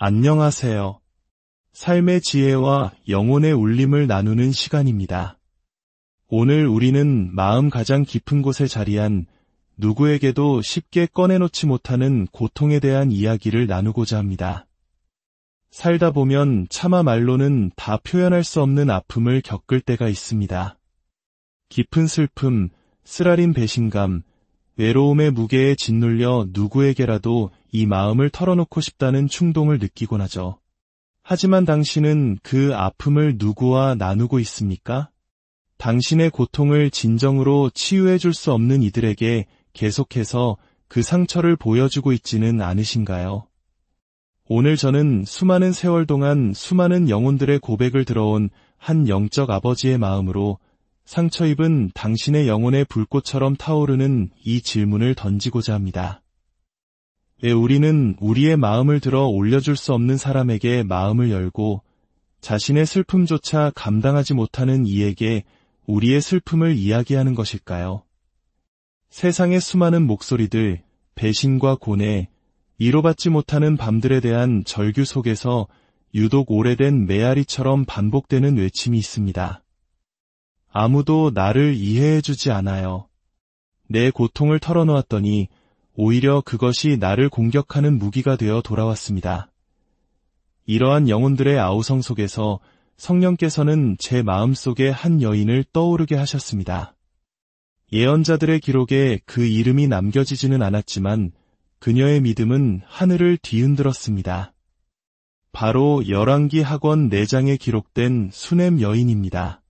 안녕하세요. 삶의 지혜와 영혼의 울림을 나누는 시간입니다. 오늘 우리는 마음 가장 깊은 곳에 자리한 누구에게도 쉽게 꺼내놓지 못하는 고통에 대한 이야기를 나누고자 합니다. 살다 보면 차마 말로는 다 표현할 수 없는 아픔을 겪을 때가 있습니다. 깊은 슬픔, 쓰라린 배신감, 외로움의 무게에 짓눌려 누구에게라도 이 마음을 털어놓고 싶다는 충동을 느끼곤 하죠. 하지만 당신은 그 아픔을 누구와 나누고 있습니까? 당신의 고통을 진정으로 치유해 줄 수 없는 이들에게 계속해서 그 상처를 보여주고 있지는 않으신가요? 오늘 저는 수많은 세월 동안 수많은 영혼들의 고백을 들어온 한 영적 아버지의 마음으로 상처 입은 당신의 영혼의 불꽃처럼 타오르는 이 질문을 던지고자 합니다. 왜 우리는 우리의 마음을 들어 올려줄 수 없는 사람에게 마음을 열고 자신의 슬픔조차 감당하지 못하는 이에게 우리의 슬픔을 이야기하는 것일까요? 세상의 수많은 목소리들, 배신과 고뇌, 위로받지 못하는 밤들에 대한 절규 속에서 유독 오래된 메아리처럼 반복되는 외침이 있습니다. 아무도 나를 이해해주지 않아요. 내 고통을 털어놓았더니 오히려 그것이 나를 공격하는 무기가 되어 돌아왔습니다. 이러한 영혼들의 아우성 속에서 성령께서는 제 마음속에 한 여인을 떠오르게 하셨습니다. 예언자들의 기록에 그 이름이 남겨지지는 않았지만 그녀의 믿음은 하늘을 뒤흔들었습니다. 바로 열왕기 하권 4장에 기록된 수넴 여인입니다.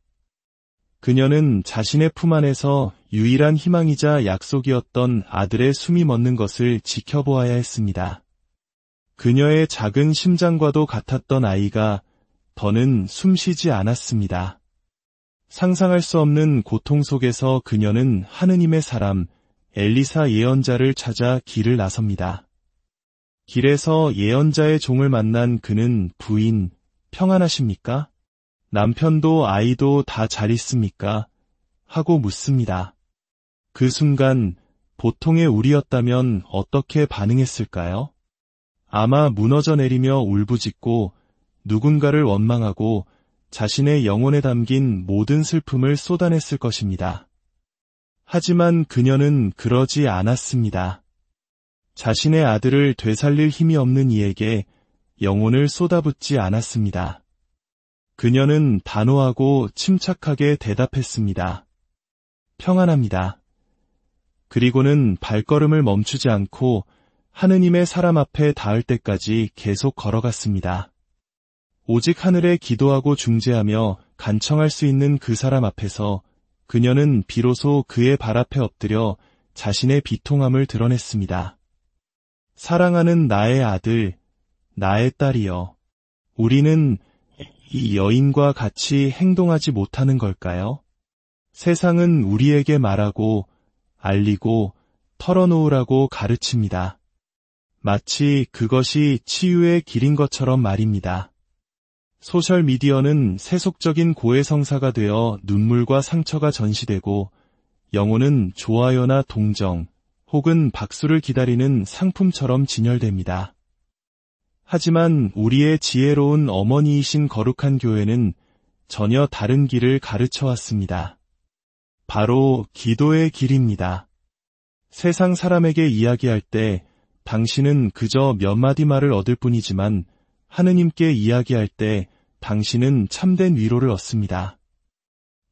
그녀는 자신의 품 안에서 유일한 희망이자 약속이었던 아들의 숨이 멎는 것을 지켜보아야 했습니다. 그녀의 작은 심장과도 같았던 아이가 더는 숨쉬지 않았습니다. 상상할 수 없는 고통 속에서 그녀는 하느님의 사람 엘리사 예언자를 찾아 길을 나섭니다. 길에서 예언자의 종을 만난 그는 부인, 평안하십니까? 남편도 아이도 다 잘 있습니까? 하고 묻습니다. 그 순간 보통의 우리였다면 어떻게 반응했을까요? 아마 무너져 내리며 울부짖고 누군가를 원망하고 자신의 영혼에 담긴 모든 슬픔을 쏟아냈을 것입니다. 하지만 그녀는 그러지 않았습니다. 자신의 아들을 되살릴 힘이 없는 이에게 영혼을 쏟아붓지 않았습니다. 그녀는 단호하고 침착하게 대답했습니다. 평안합니다. 그리고는 발걸음을 멈추지 않고 하느님의 사람 앞에 닿을 때까지 계속 걸어갔습니다. 오직 하늘에 기도하고 중재하며 간청할 수 있는 그 사람 앞에서 그녀는 비로소 그의 발 앞에 엎드려 자신의 비통함을 드러냈습니다. 사랑하는 나의 아들, 나의 딸이여, 우리는 이 여인과 같이 행동하지 못하는 걸까요? 세상은 우리에게 말하고 알리고 털어놓으라고 가르칩니다. 마치 그것이 치유의 길인 것처럼 말입니다. 소셜미디어는 세속적인 고해성사가 되어 눈물과 상처가 전시되고 영혼은 좋아요나 동정 혹은 박수를 기다리는 상품처럼 진열됩니다. 하지만 우리의 지혜로운 어머니이신 거룩한 교회는 전혀 다른 길을 가르쳐 왔습니다. 바로 기도의 길입니다. 세상 사람에게 이야기할 때 당신은 그저 몇 마디 말을 얻을 뿐이지만 하느님께 이야기할 때 당신은 참된 위로를 얻습니다.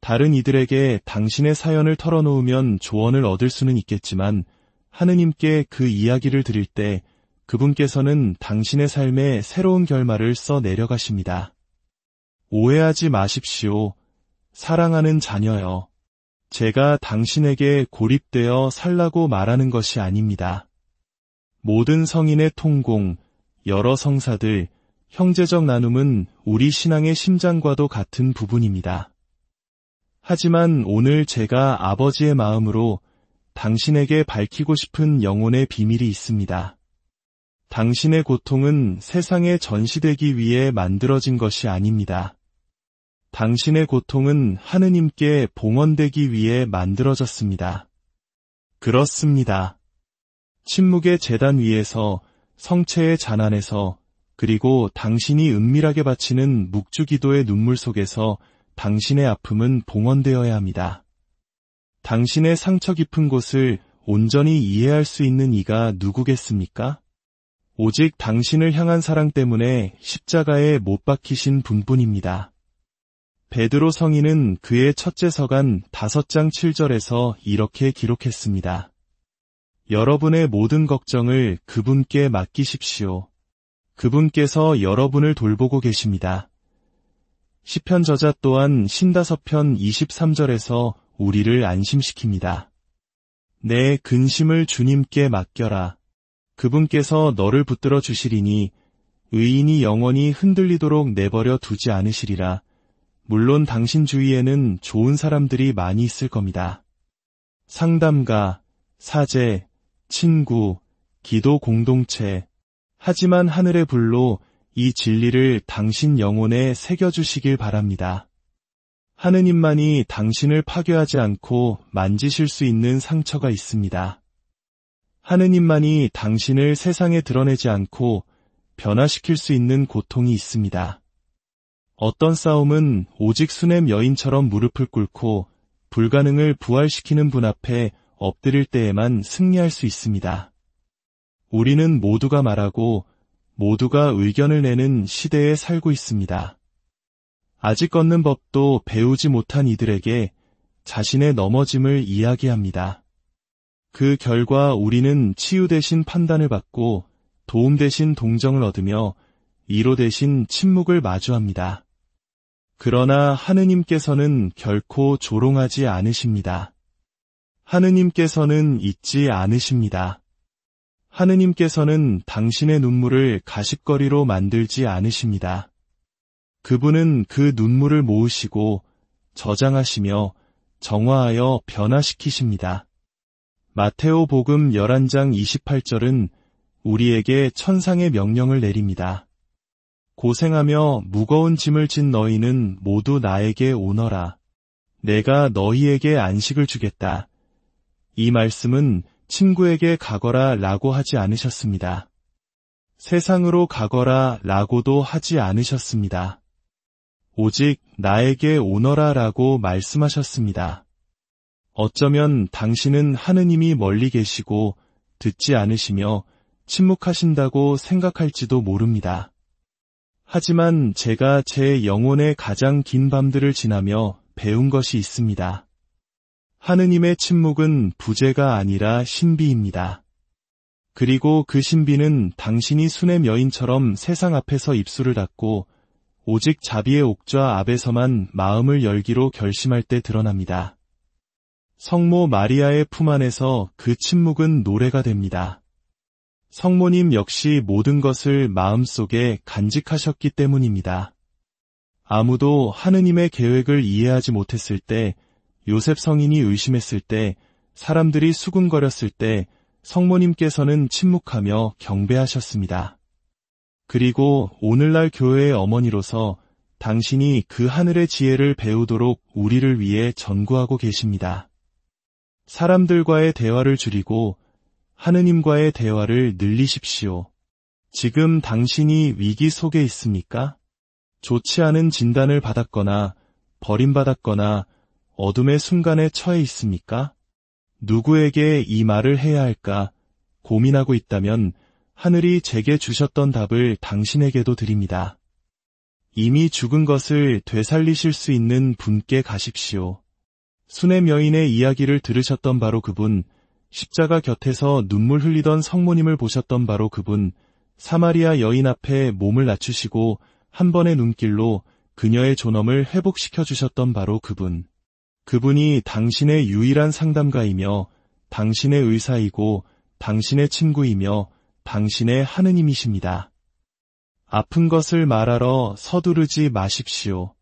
다른 이들에게 당신의 사연을 털어놓으면 조언을 얻을 수는 있겠지만 하느님께 그 이야기를 드릴 때 그분께서는 당신의 삶에 새로운 결말을 써 내려가십니다. 오해하지 마십시오. 사랑하는 자녀여. 제가 당신에게 고립되어 살라고 말하는 것이 아닙니다. 모든 성인의 통공, 여러 성사들, 형제적 나눔은 우리 신앙의 심장과도 같은 부분입니다. 하지만 오늘 제가 아버지의 마음으로 당신에게 밝히고 싶은 영혼의 비밀이 있습니다. 당신의 고통은 세상에 전시되기 위해 만들어진 것이 아닙니다. 당신의 고통은 하느님께 봉헌되기 위해 만들어졌습니다. 그렇습니다. 침묵의 제단 위에서 성체의 잔 안에서 그리고 당신이 은밀하게 바치는 묵주기도의 눈물 속에서 당신의 아픔은 봉헌되어야 합니다. 당신의 상처 깊은 곳을 온전히 이해할 수 있는 이가 누구겠습니까? 오직 당신을 향한 사랑 때문에 십자가에 못 박히신 분뿐입니다. 베드로 성인은 그의 첫째 서간 5장 7절에서 이렇게 기록했습니다. 여러분의 모든 걱정을 그분께 맡기십시오. 그분께서 여러분을 돌보고 계십니다. 시편 저자 또한 신다서편 23절에서 우리를 안심시킵니다. 내 근심을 주님께 맡겨라. 그분께서 너를 붙들어 주시리니 의인이 영원히 흔들리도록 내버려 두지 않으시리라. 물론 당신 주위에는 좋은 사람들이 많이 있을 겁니다. 상담가, 사제, 친구, 기도 공동체. 하지만 하늘의 불로 이 진리를 당신 영혼에 새겨주시길 바랍니다. 하느님만이 당신을 파괴하지 않고 만지실 수 있는 상처가 있습니다. 하느님만이 당신을 세상에 드러내지 않고 변화시킬 수 있는 고통이 있습니다. 어떤 싸움은 오직 수넴 여인처럼 무릎을 꿇고 불가능을 부활시키는 분 앞에 엎드릴 때에만 승리할 수 있습니다. 우리는 모두가 말하고 모두가 의견을 내는 시대에 살고 있습니다. 아직 걷는 법도 배우지 못한 이들에게 자신의 넘어짐을 이야기합니다. 그 결과 우리는 치유 대신 판단을 받고 도움 대신 동정을 얻으며 위로 대신 침묵을 마주합니다. 그러나 하느님께서는 결코 조롱하지 않으십니다. 하느님께서는 잊지 않으십니다. 하느님께서는 당신의 눈물을 가십거리로 만들지 않으십니다. 그분은 그 눈물을 모으시고 저장하시며 정화하여 변화시키십니다. 마테오 복음 11장 28절은 우리에게 천상의 명령을 내립니다. 고생하며 무거운 짐을 진 너희는 모두 나에게 오너라. 내가 너희에게 안식을 주겠다. 이 말씀은 친구에게 가거라 라고 하지 않으셨습니다. 세상으로 가거라 라고도 하지 않으셨습니다. 오직 나에게 오너라 라고 말씀하셨습니다. 어쩌면 당신은 하느님이 멀리 계시고 듣지 않으시며 침묵하신다고 생각할지도 모릅니다. 하지만 제가 제 영혼의 가장 긴 밤들을 지나며 배운 것이 있습니다. 하느님의 침묵은 부재가 아니라 신비입니다. 그리고 그 신비는 당신이 수넴 여인처럼 세상 앞에서 입술을 닫고 오직 자비의 옥좌 앞에서만 마음을 열기로 결심할 때 드러납니다. 성모 마리아의 품 안에서 그 침묵은 노래가 됩니다. 성모님 역시 모든 것을 마음속에 간직하셨기 때문입니다. 아무도 하느님의 계획을 이해하지 못했을 때, 요셉 성인이 의심했을 때, 사람들이 수군거렸을 때 성모님께서는 침묵하며 경배하셨습니다. 그리고 오늘날 교회의 어머니로서 당신이 그 하늘의 지혜를 배우도록 우리를 위해 전구하고 계십니다. 사람들과의 대화를 줄이고 하느님과의 대화를 늘리십시오. 지금 당신이 위기 속에 있습니까? 좋지 않은 진단을 받았거나 버림받았거나 어둠의 순간에 처해 있습니까? 누구에게 이 말을 해야 할까 고민하고 있다면 하늘이 제게 주셨던 답을 당신에게도 드립니다. 이미 죽은 것을 되살리실 수 있는 분께 가십시오. 수넴 여인의 이야기를 들으셨던 바로 그분, 십자가 곁에서 눈물 흘리던 성모님을 보셨던 바로 그분, 사마리아 여인 앞에 몸을 낮추시고 한 번의 눈길로 그녀의 존엄을 회복시켜 주셨던 바로 그분. 그분이 당신의 유일한 상담가이며 당신의 의사이고 당신의 친구이며 당신의 하느님이십니다. 아픈 것을 말하러 서두르지 마십시오.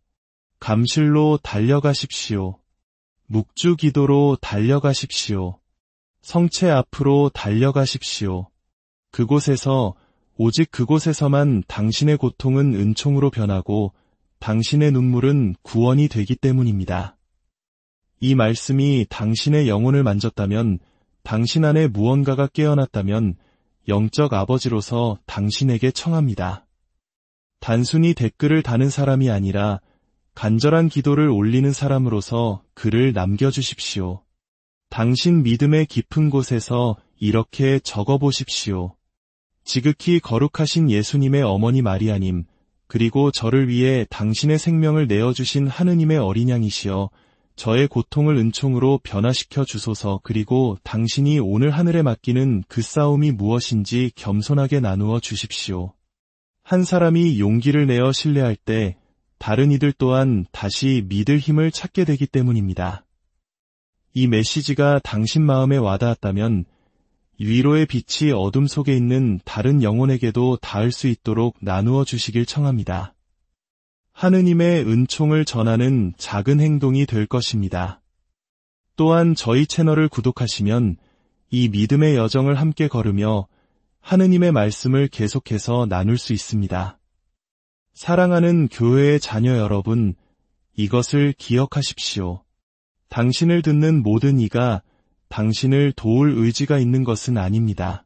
감실로 달려가십시오. 묵주 기도로 달려가십시오. 성체 앞으로 달려가십시오. 그곳에서 오직 그곳에서만 당신의 고통은 은총으로 변하고 당신의 눈물은 구원이 되기 때문입니다. 이 말씀이 당신의 영혼을 만졌다면, 당신 안에 무언가가 깨어났다면 영적 아버지로서 당신에게 청합니다. 단순히 댓글을 다는 사람이 아니라 간절한 기도를 올리는 사람으로서 글을 남겨주십시오. 당신 믿음의 깊은 곳에서 이렇게 적어보십시오. 지극히 거룩하신 예수님의 어머니 마리아님, 그리고 저를 위해 당신의 생명을 내어주신 하느님의 어린 양이시여, 저의 고통을 은총으로 변화시켜 주소서. 그리고 당신이 오늘 하늘에 맡기는 그 싸움이 무엇인지 겸손하게 나누어 주십시오. 한 사람이 용기를 내어 신뢰할 때 다른 이들 또한 다시 믿을 힘을 찾게 되기 때문입니다. 이 메시지가 당신 마음에 와닿았다면 위로의 빛이 어둠 속에 있는 다른 영혼에게도 닿을 수 있도록 나누어 주시길 청합니다. 하느님의 은총을 전하는 작은 행동이 될 것입니다. 또한 저희 채널을 구독하시면 이 믿음의 여정을 함께 걸으며 하느님의 말씀을 계속해서 나눌 수 있습니다. 사랑하는 교회의 자녀 여러분, 이것을 기억하십시오. 당신을 듣는 모든 이가 당신을 도울 의지가 있는 것은 아닙니다.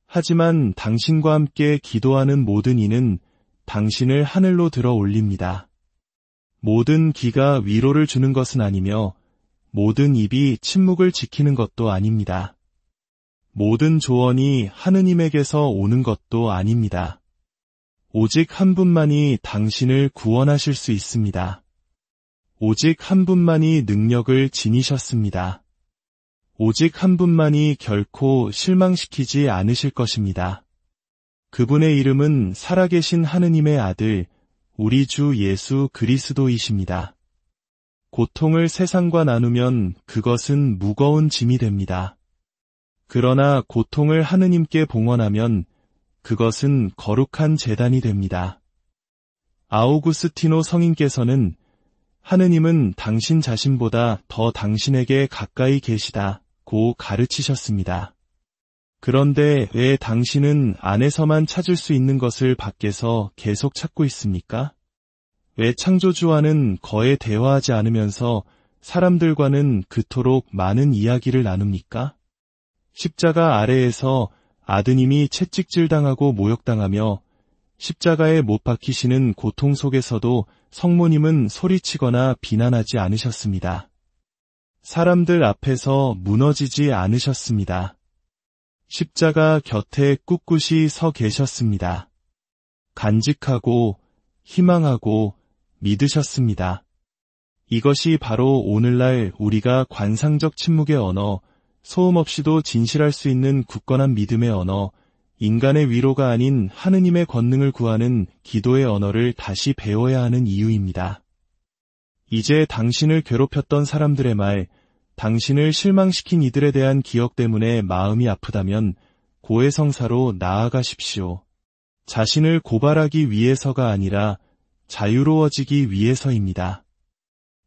하지만 당신과 함께 기도하는 모든 이는 당신을 하늘로 들어 올립니다. 모든 귀가 위로를 주는 것은 아니며 모든 입이 침묵을 지키는 것도 아닙니다. 모든 조언이 하느님에게서 오는 것도 아닙니다. 오직 한 분만이 당신을 구원하실 수 있습니다. 오직 한 분만이 능력을 지니셨습니다. 오직 한 분만이 결코 실망시키지 않으실 것입니다. 그분의 이름은 살아계신 하느님의 아들, 우리 주 예수 그리스도이십니다. 고통을 세상과 나누면 그것은 무거운 짐이 됩니다. 그러나 고통을 하느님께 봉헌하면 그것은 거룩한 제단이 됩니다. 아우구스티노 성인께서는 하느님은 당신 자신보다 더 당신에게 가까이 계시다고 가르치셨습니다. 그런데 왜 당신은 안에서만 찾을 수 있는 것을 밖에서 계속 찾고 있습니까? 왜 창조주와는 거의 대화하지 않으면서 사람들과는 그토록 많은 이야기를 나눕니까? 십자가 아래에서 아드님이 채찍질당하고 모욕당하며 십자가에 못 박히시는 고통 속에서도 성모님은 소리치거나 비난하지 않으셨습니다. 사람들 앞에서 무너지지 않으셨습니다. 십자가 곁에 꿋꿋이 서 계셨습니다. 간직하고 희망하고 믿으셨습니다. 이것이 바로 오늘날 우리가 관상적 침묵의 언어, 소음 없이도 진실할 수 있는 굳건한 믿음의 언어, 인간의 위로가 아닌 하느님의 권능을 구하는 기도의 언어를 다시 배워야 하는 이유입니다. 이제 당신을 괴롭혔던 사람들의 말, 당신을 실망시킨 이들에 대한 기억 때문에 마음이 아프다면 고해성사로 나아가십시오. 자신을 고발하기 위해서가 아니라 자유로워지기 위해서입니다.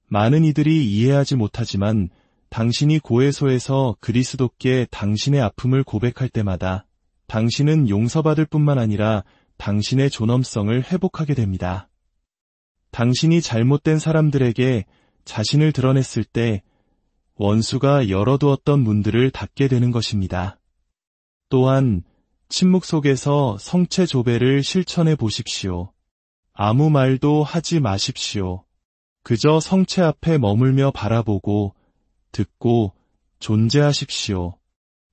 많은 이들이 이해하지 못하지만 당신이 고해소에서 그리스도께 당신의 아픔을 고백할 때마다 당신은 용서받을 뿐만 아니라 당신의 존엄성을 회복하게 됩니다. 당신이 잘못된 사람들에게 자신을 드러냈을 때 원수가 열어두었던 문들을 닫게 되는 것입니다. 또한 침묵 속에서 성체 조배를 실천해 보십시오. 아무 말도 하지 마십시오. 그저 성체 앞에 머물며 바라보고 듣고 존재하십시오.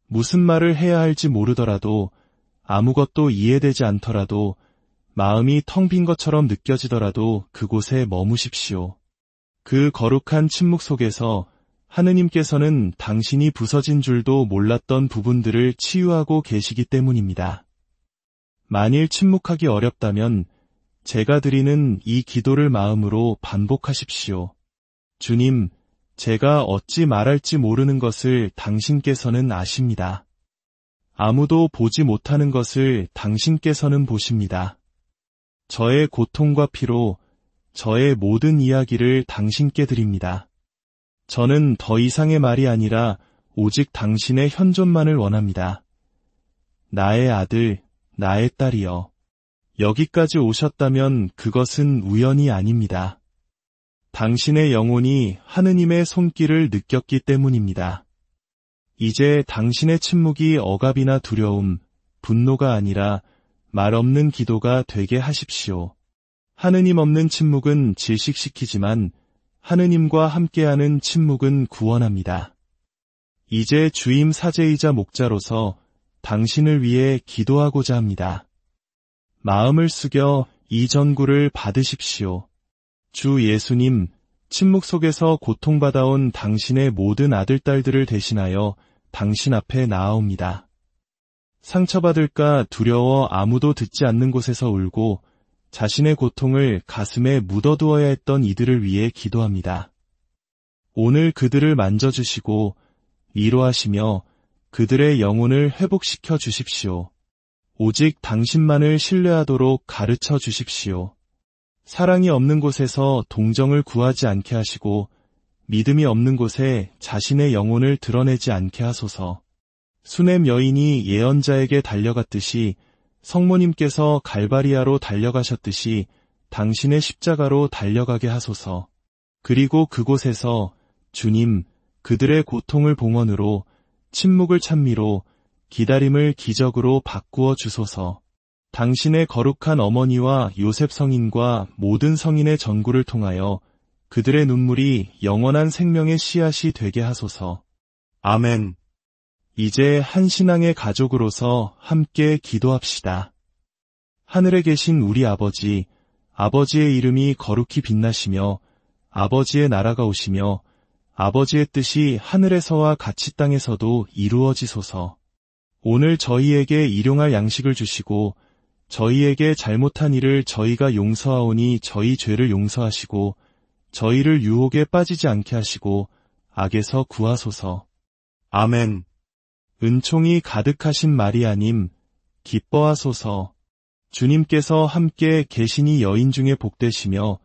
무슨 말을 해야 할지 모르더라도 아무것도 이해되지 않더라도 마음이 텅 빈 것처럼 느껴지더라도 그곳에 머무십시오. 그 거룩한 침묵 속에서 하느님께서는 당신이 부서진 줄도 몰랐던 부분들을 치유하고 계시기 때문입니다. 만일 침묵하기 어렵다면 제가 드리는 이 기도를 마음으로 반복하십시오. 주님, 제가 어찌 말할지 모르는 것을 당신께서는 아십니다. 아무도 보지 못하는 것을 당신께서는 보십니다. 저의 고통과 피로 저의 모든 이야기를 당신께 드립니다. 저는 더 이상의 말이 아니라 오직 당신의 현존만을 원합니다. 나의 아들, 나의 딸이여. 여기까지 오셨다면 그것은 우연이 아닙니다. 당신의 영혼이 하느님의 손길을 느꼈기 때문입니다. 이제 당신의 침묵이 억압이나 두려움, 분노가 아니라 말 없는 기도가 되게 하십시오. 하느님 없는 침묵은 질식시키지만 하느님과 함께하는 침묵은 구원합니다. 이제 주임 사제이자 목자로서 당신을 위해 기도하고자 합니다. 마음을 숙여 이 전구를 받으십시오. 주 예수님, 침묵 속에서 고통받아온 당신의 모든 아들딸들을 대신하여 당신 앞에 나아옵니다. 상처받을까 두려워 아무도 듣지 않는 곳에서 울고 자신의 고통을 가슴에 묻어두어야 했던 이들을 위해 기도합니다. 오늘 그들을 만져주시고 위로하시며 그들의 영혼을 회복시켜 주십시오. 오직 당신만을 신뢰하도록 가르쳐 주십시오. 사랑이 없는 곳에서 동정을 구하지 않게 하시고 믿음이 없는 곳에 자신의 영혼을 드러내지 않게 하소서. 수넴 여인이 예언자에게 달려갔듯이 성모님께서 갈바리아로 달려가셨듯이 당신의 십자가로 달려가게 하소서. 그리고 그곳에서 주님, 그들의 고통을 봉헌으로, 침묵을 찬미로, 기다림을 기적으로 바꾸어 주소서. 당신의 거룩한 어머니와 요셉 성인과 모든 성인의 전구를 통하여 그들의 눈물이 영원한 생명의 씨앗이 되게 하소서. 아멘. 이제 한 신앙의 가족으로서 함께 기도합시다. 하늘에 계신 우리 아버지, 아버지의 이름이 거룩히 빛나시며 아버지의 나라가 오시며 아버지의 뜻이 하늘에서와 같이 땅에서도 이루어지소서. 오늘 저희에게 일용할 양식을 주시고 저희에게 잘못한 일을 저희가 용서하오니 저희 죄를 용서하시고 저희를 유혹에 빠지지 않게 하시고 악에서 구하소서. 아멘. 은총이 가득하신 마리아님, 기뻐하소서. 주님께서 함께 계시니 여인 중에 복되시며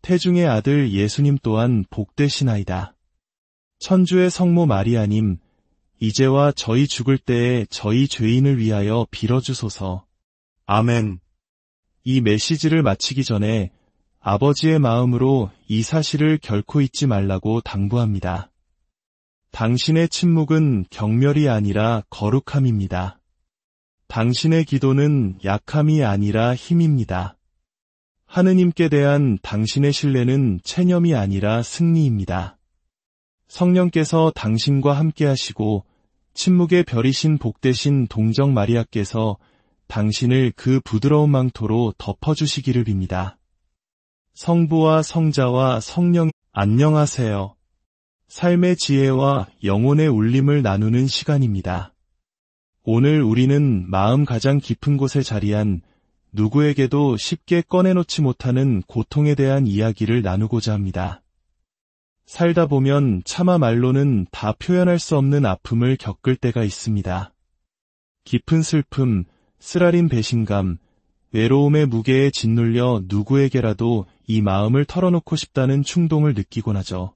태중의 아들 예수님 또한 복되시나이다. 천주의 성모 마리아님, 이제와 저희 죽을 때에 저희 죄인을 위하여 빌어주소서. 아멘. 이 메시지를 마치기 전에 아버지의 마음으로 이 사실을 결코 잊지 말라고 당부합니다. 당신의 침묵은 경멸이 아니라 거룩함입니다. 당신의 기도는 약함이 아니라 힘입니다. 하느님께 대한 당신의 신뢰는 체념이 아니라 승리입니다. 성령께서 당신과 함께 하시고 침묵의 별이신 복되신 동정 마리아께서 당신을 그 부드러운 망토로 덮어주시기를 빕니다. 성부와 성자와 성령 안녕하세요. 삶의 지혜와 영혼의 울림을 나누는 시간입니다. 오늘 우리는 마음 가장 깊은 곳에 자리한 누구에게도 쉽게 꺼내놓지 못하는 고통에 대한 이야기를 나누고자 합니다. 살다 보면 차마 말로는 다 표현할 수 없는 아픔을 겪을 때가 있습니다. 깊은 슬픔, 쓰라린 배신감, 외로움의 무게에 짓눌려 누구에게라도 이 마음을 털어놓고 싶다는 충동을 느끼곤 하죠.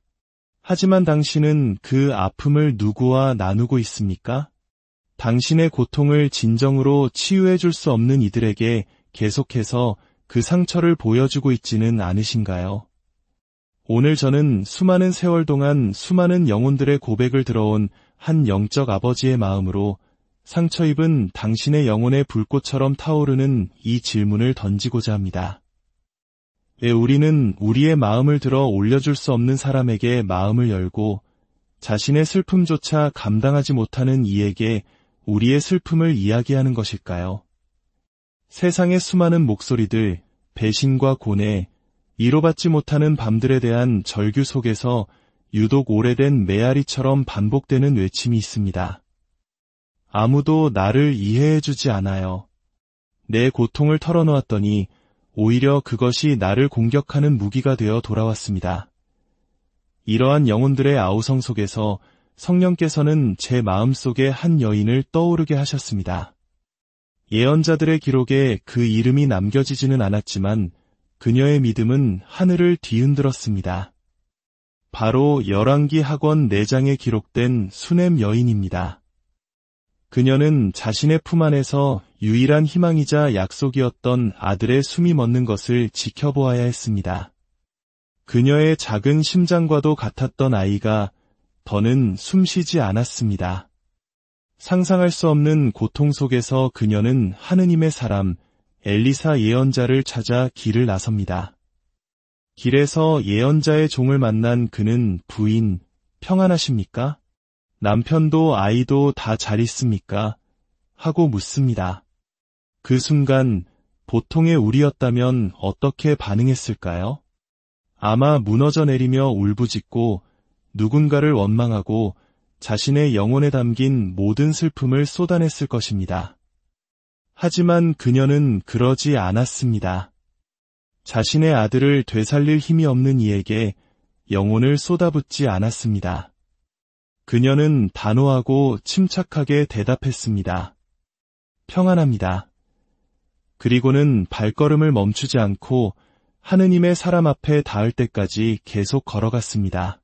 하지만 당신은 그 아픔을 누구와 나누고 있습니까? 당신의 고통을 진정으로 치유해 줄 수 없는 이들에게 계속해서 그 상처를 보여주고 있지는 않으신가요? 오늘 저는 수많은 세월 동안 수많은 영혼들의 고백을 들어온 한 영적 아버지의 마음으로 상처 입은 당신의 영혼의 불꽃처럼 타오르는 이 질문을 던지고자 합니다. 왜 우리는 우리의 마음을 들어 올려줄 수 없는 사람에게 마음을 열고 자신의 슬픔조차 감당하지 못하는 이에게 우리의 슬픔을 이야기하는 것일까요? 세상의 수많은 목소리들, 배신과 고뇌, 위로받지 못하는 밤들에 대한 절규 속에서 유독 오래된 메아리처럼 반복되는 외침이 있습니다. 아무도 나를 이해해주지 않아요. 내 고통을 털어놓았더니 오히려 그것이 나를 공격하는 무기가 되어 돌아왔습니다. 이러한 영혼들의 아우성 속에서 성령께서는 제 마음속에 한 여인을 떠오르게 하셨습니다. 예언자들의 기록에 그 이름이 남겨지지는 않았지만 그녀의 믿음은 하늘을 뒤흔들었습니다. 바로 열왕기 하권 4장에 기록된 수넴 여인입니다. 그녀는 자신의 품 안에서 유일한 희망이자 약속이었던 아들의 숨이 멎는 것을 지켜보아야 했습니다. 그녀의 작은 심장과도 같았던 아이가 더는 숨쉬지 않았습니다. 상상할 수 없는 고통 속에서 그녀는 하느님의 사람, 엘리사 예언자를 찾아 길을 나섭니다. 길에서 예언자의 종을 만난 그는 부인, 평안하십니까? 남편도 아이도 다 잘 있습니까? 하고 묻습니다. 그 순간 보통의 우리였다면 어떻게 반응했을까요? 아마 무너져 내리며 울부짖고 누군가를 원망하고 자신의 영혼에 담긴 모든 슬픔을 쏟아냈을 것입니다. 하지만 그녀는 그러지 않았습니다. 자신의 아들을 되살릴 힘이 없는 이에게 영혼을 쏟아붓지 않았습니다. 그녀는 단호하고 침착하게 대답했습니다. 평안합니다. 그리고는 발걸음을 멈추지 않고 하느님의 사람 앞에 닿을 때까지 계속 걸어갔습니다.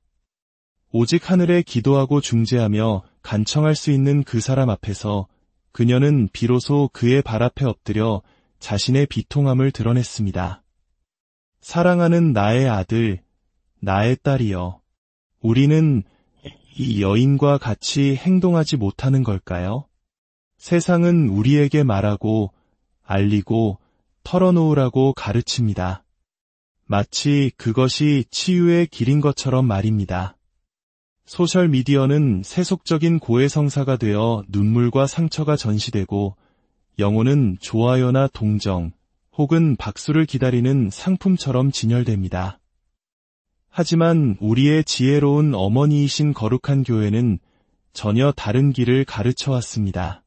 오직 하늘에 기도하고 중재하며 간청할 수 있는 그 사람 앞에서 그녀는 비로소 그의 발 앞에 엎드려 자신의 비통함을 드러냈습니다. 사랑하는 나의 아들, 나의 딸이여, 우리는 이 여인과 같이 행동하지 못하는 걸까요? 세상은 우리에게 말하고 알리고 털어놓으라고 가르칩니다. 마치 그것이 치유의 길인 것처럼 말입니다. 소셜미디어는 세속적인 고해성사가 되어 눈물과 상처가 전시되고 영혼은 좋아요나 동정 혹은 박수를 기다리는 상품처럼 진열됩니다. 하지만 우리의 지혜로운 어머니이신 거룩한 교회는 전혀 다른 길을 가르쳐 왔습니다.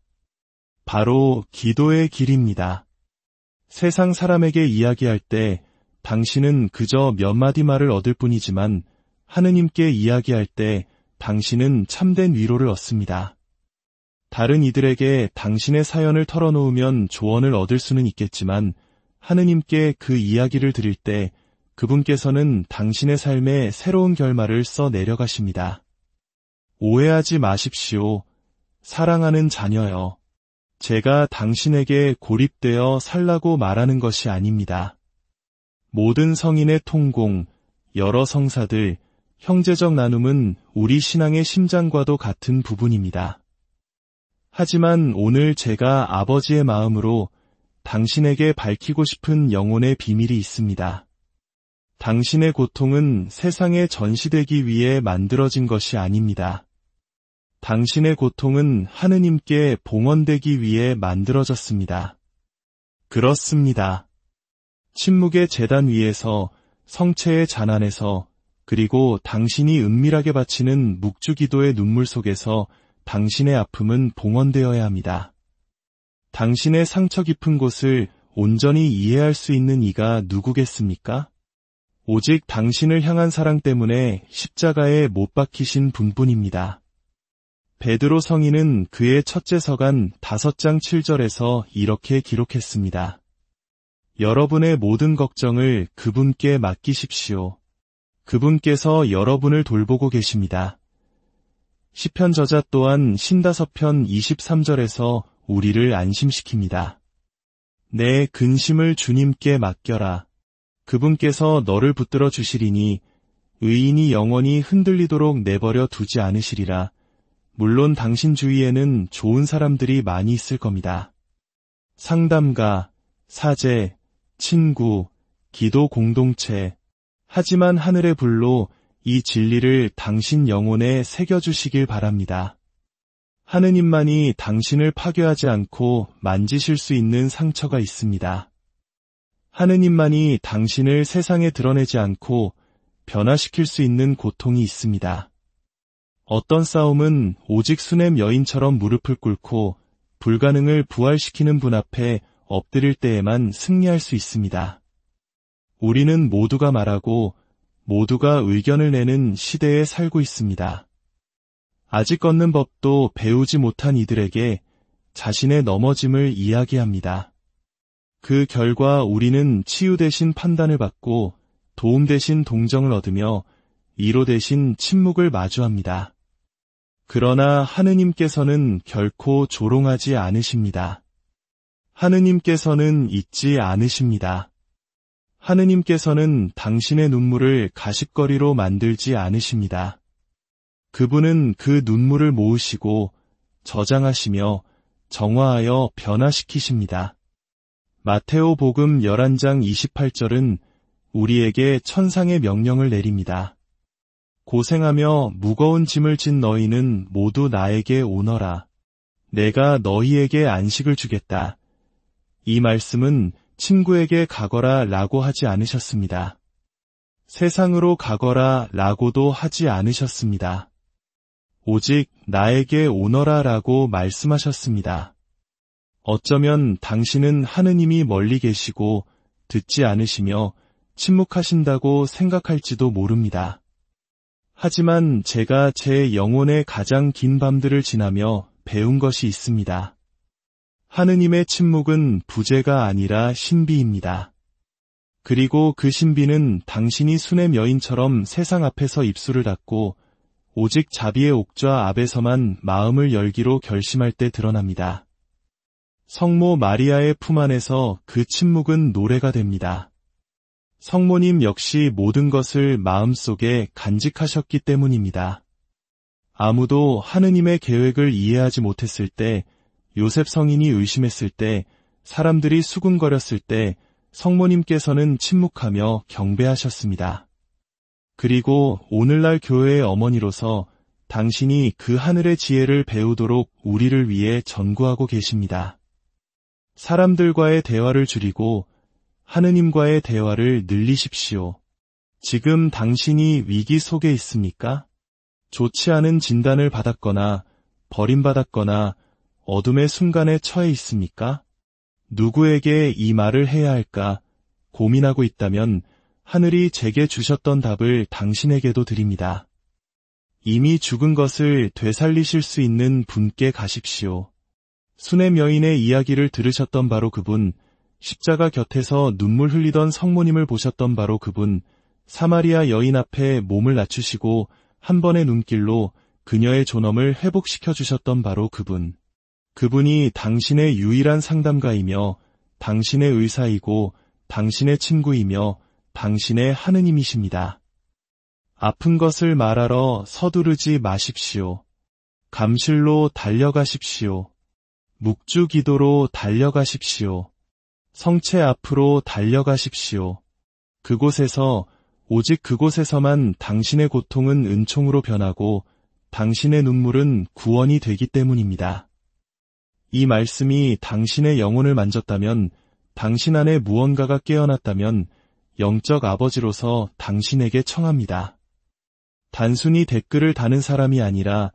바로 기도의 길입니다. 세상 사람에게 이야기할 때 당신은 그저 몇 마디 말을 얻을 뿐이지만 하느님께 이야기할 때 당신은 참된 위로를 얻습니다. 다른 이들에게 당신의 사연을 털어놓으면 조언을 얻을 수는 있겠지만 하느님께 그 이야기를 드릴 때 그분께서는 당신의 삶에 새로운 결말을 써 내려가십니다. 오해하지 마십시오. 사랑하는 자녀여. 제가 당신에게 고립되어 살라고 말하는 것이 아닙니다. 모든 성인의 통공, 여러 성사들, 형제적 나눔은 우리 신앙의 심장과도 같은 부분입니다. 하지만 오늘 제가 아버지의 마음으로 당신에게 밝히고 싶은 영혼의 비밀이 있습니다. 당신의 고통은 세상에 전시되기 위해 만들어진 것이 아닙니다. 당신의 고통은 하느님께 봉헌되기 위해 만들어졌습니다. 그렇습니다. 침묵의 제단 위에서, 성체의 잔안에서, 그리고 당신이 은밀하게 바치는 묵주기도의 눈물 속에서 당신의 아픔은 봉헌되어야 합니다. 당신의 상처 깊은 곳을 온전히 이해할 수 있는 이가 누구겠습니까? 오직 당신을 향한 사랑 때문에 십자가에 못 박히신 분뿐입니다. 베드로 성인은 그의 첫째 서간 5장 7절에서 이렇게 기록했습니다. 여러분의 모든 걱정을 그분께 맡기십시오. 그분께서 여러분을 돌보고 계십니다. 시편 저자 또한 신다서편 23절에서 우리를 안심시킵니다. 내 근심을 주님께 맡겨라. 그분께서 너를 붙들어 주시리니 의인이 영원히 흔들리도록 내버려 두지 않으시리라. 물론 당신 주위에는 좋은 사람들이 많이 있을 겁니다. 상담가, 사제, 친구, 기도 공동체. 하지만 하늘의 불로 이 진리를 당신 영혼에 새겨주시길 바랍니다. 하느님만이 당신을 파괴하지 않고 만지실 수 있는 상처가 있습니다. 하느님만이 당신을 세상에 드러내지 않고 변화시킬 수 있는 고통이 있습니다. 어떤 싸움은 오직 수넴 여인처럼 무릎을 꿇고 불가능을 부활시키는 분 앞에 엎드릴 때에만 승리할 수 있습니다. 우리는 모두가 말하고 모두가 의견을 내는 시대에 살고 있습니다. 아직 걷는 법도 배우지 못한 이들에게 자신의 넘어짐을 이야기합니다. 그 결과 우리는 치유 대신 판단을 받고 도움 대신 동정을 얻으며 위로 대신 침묵을 마주합니다. 그러나 하느님께서는 결코 조롱하지 않으십니다. 하느님께서는 잊지 않으십니다. 하느님께서는 당신의 눈물을 가십거리로 만들지 않으십니다. 그분은 그 눈물을 모으시고 저장하시며 정화하여 변화시키십니다. 마테오 복음 11장 28절은 우리에게 천상의 명령을 내립니다. 고생하며 무거운 짐을 진 너희는 모두 나에게 오너라. 내가 너희에게 안식을 주겠다. 이 말씀은 친구에게 가거라 라고 하지 않으셨습니다. 세상으로 가거라 라고도 하지 않으셨습니다. 오직 나에게 오너라 라고 말씀하셨습니다. 어쩌면 당신은 하느님이 멀리 계시고 듣지 않으시며 침묵하신다고 생각할지도 모릅니다. 하지만 제가 제 영혼의 가장 긴 밤들을 지나며 배운 것이 있습니다. 하느님의 침묵은 부재가 아니라 신비입니다. 그리고 그 신비는 당신이 수넴 여인처럼 세상 앞에서 입술을 닫고 오직 자비의 옥좌 앞에서만 마음을 열기로 결심할 때 드러납니다. 성모 마리아의 품 안에서 그 침묵은 노래가 됩니다. 성모님 역시 모든 것을 마음속에 간직하셨기 때문입니다. 아무도 하느님의 계획을 이해하지 못했을 때, 요셉 성인이 의심했을 때, 사람들이 수군거렸을 때 성모님께서는 침묵하며 경배하셨습니다. 그리고 오늘날 교회의 어머니로서 당신이 그 하늘의 지혜를 배우도록 우리를 위해 전구하고 계십니다. 사람들과의 대화를 줄이고 하느님과의 대화를 늘리십시오. 지금 당신이 위기 속에 있습니까? 좋지 않은 진단을 받았거나 버림받았거나 어둠의 순간에 처해 있습니까? 누구에게 이 말을 해야 할까 고민하고 있다면 하늘이 제게 주셨던 답을 당신에게도 드립니다. 이미 죽은 것을 되살리실 수 있는 분께 가십시오. 수넴 여인의 이야기를 들으셨던 바로 그분, 십자가 곁에서 눈물 흘리던 성모님을 보셨던 바로 그분, 사마리아 여인 앞에 몸을 낮추시고 한 번의 눈길로 그녀의 존엄을 회복시켜 주셨던 바로 그분. 그분이 당신의 유일한 상담가이며 당신의 의사이고 당신의 친구이며 당신의 하느님이십니다. 아픈 것을 말하러 서두르지 마십시오. 감실로 달려가십시오. 묵주 기도로 달려가십시오. 성체 앞으로 달려가십시오. 그곳에서 오직 그곳에서만 당신의 고통은 은총으로 변하고 당신의 눈물은 구원이 되기 때문입니다. 이 말씀이 당신의 영혼을 만졌다면, 당신 안에 무언가가 깨어났다면 영적 아버지로서 당신에게 청합니다. 단순히 댓글을 다는 사람이 아니라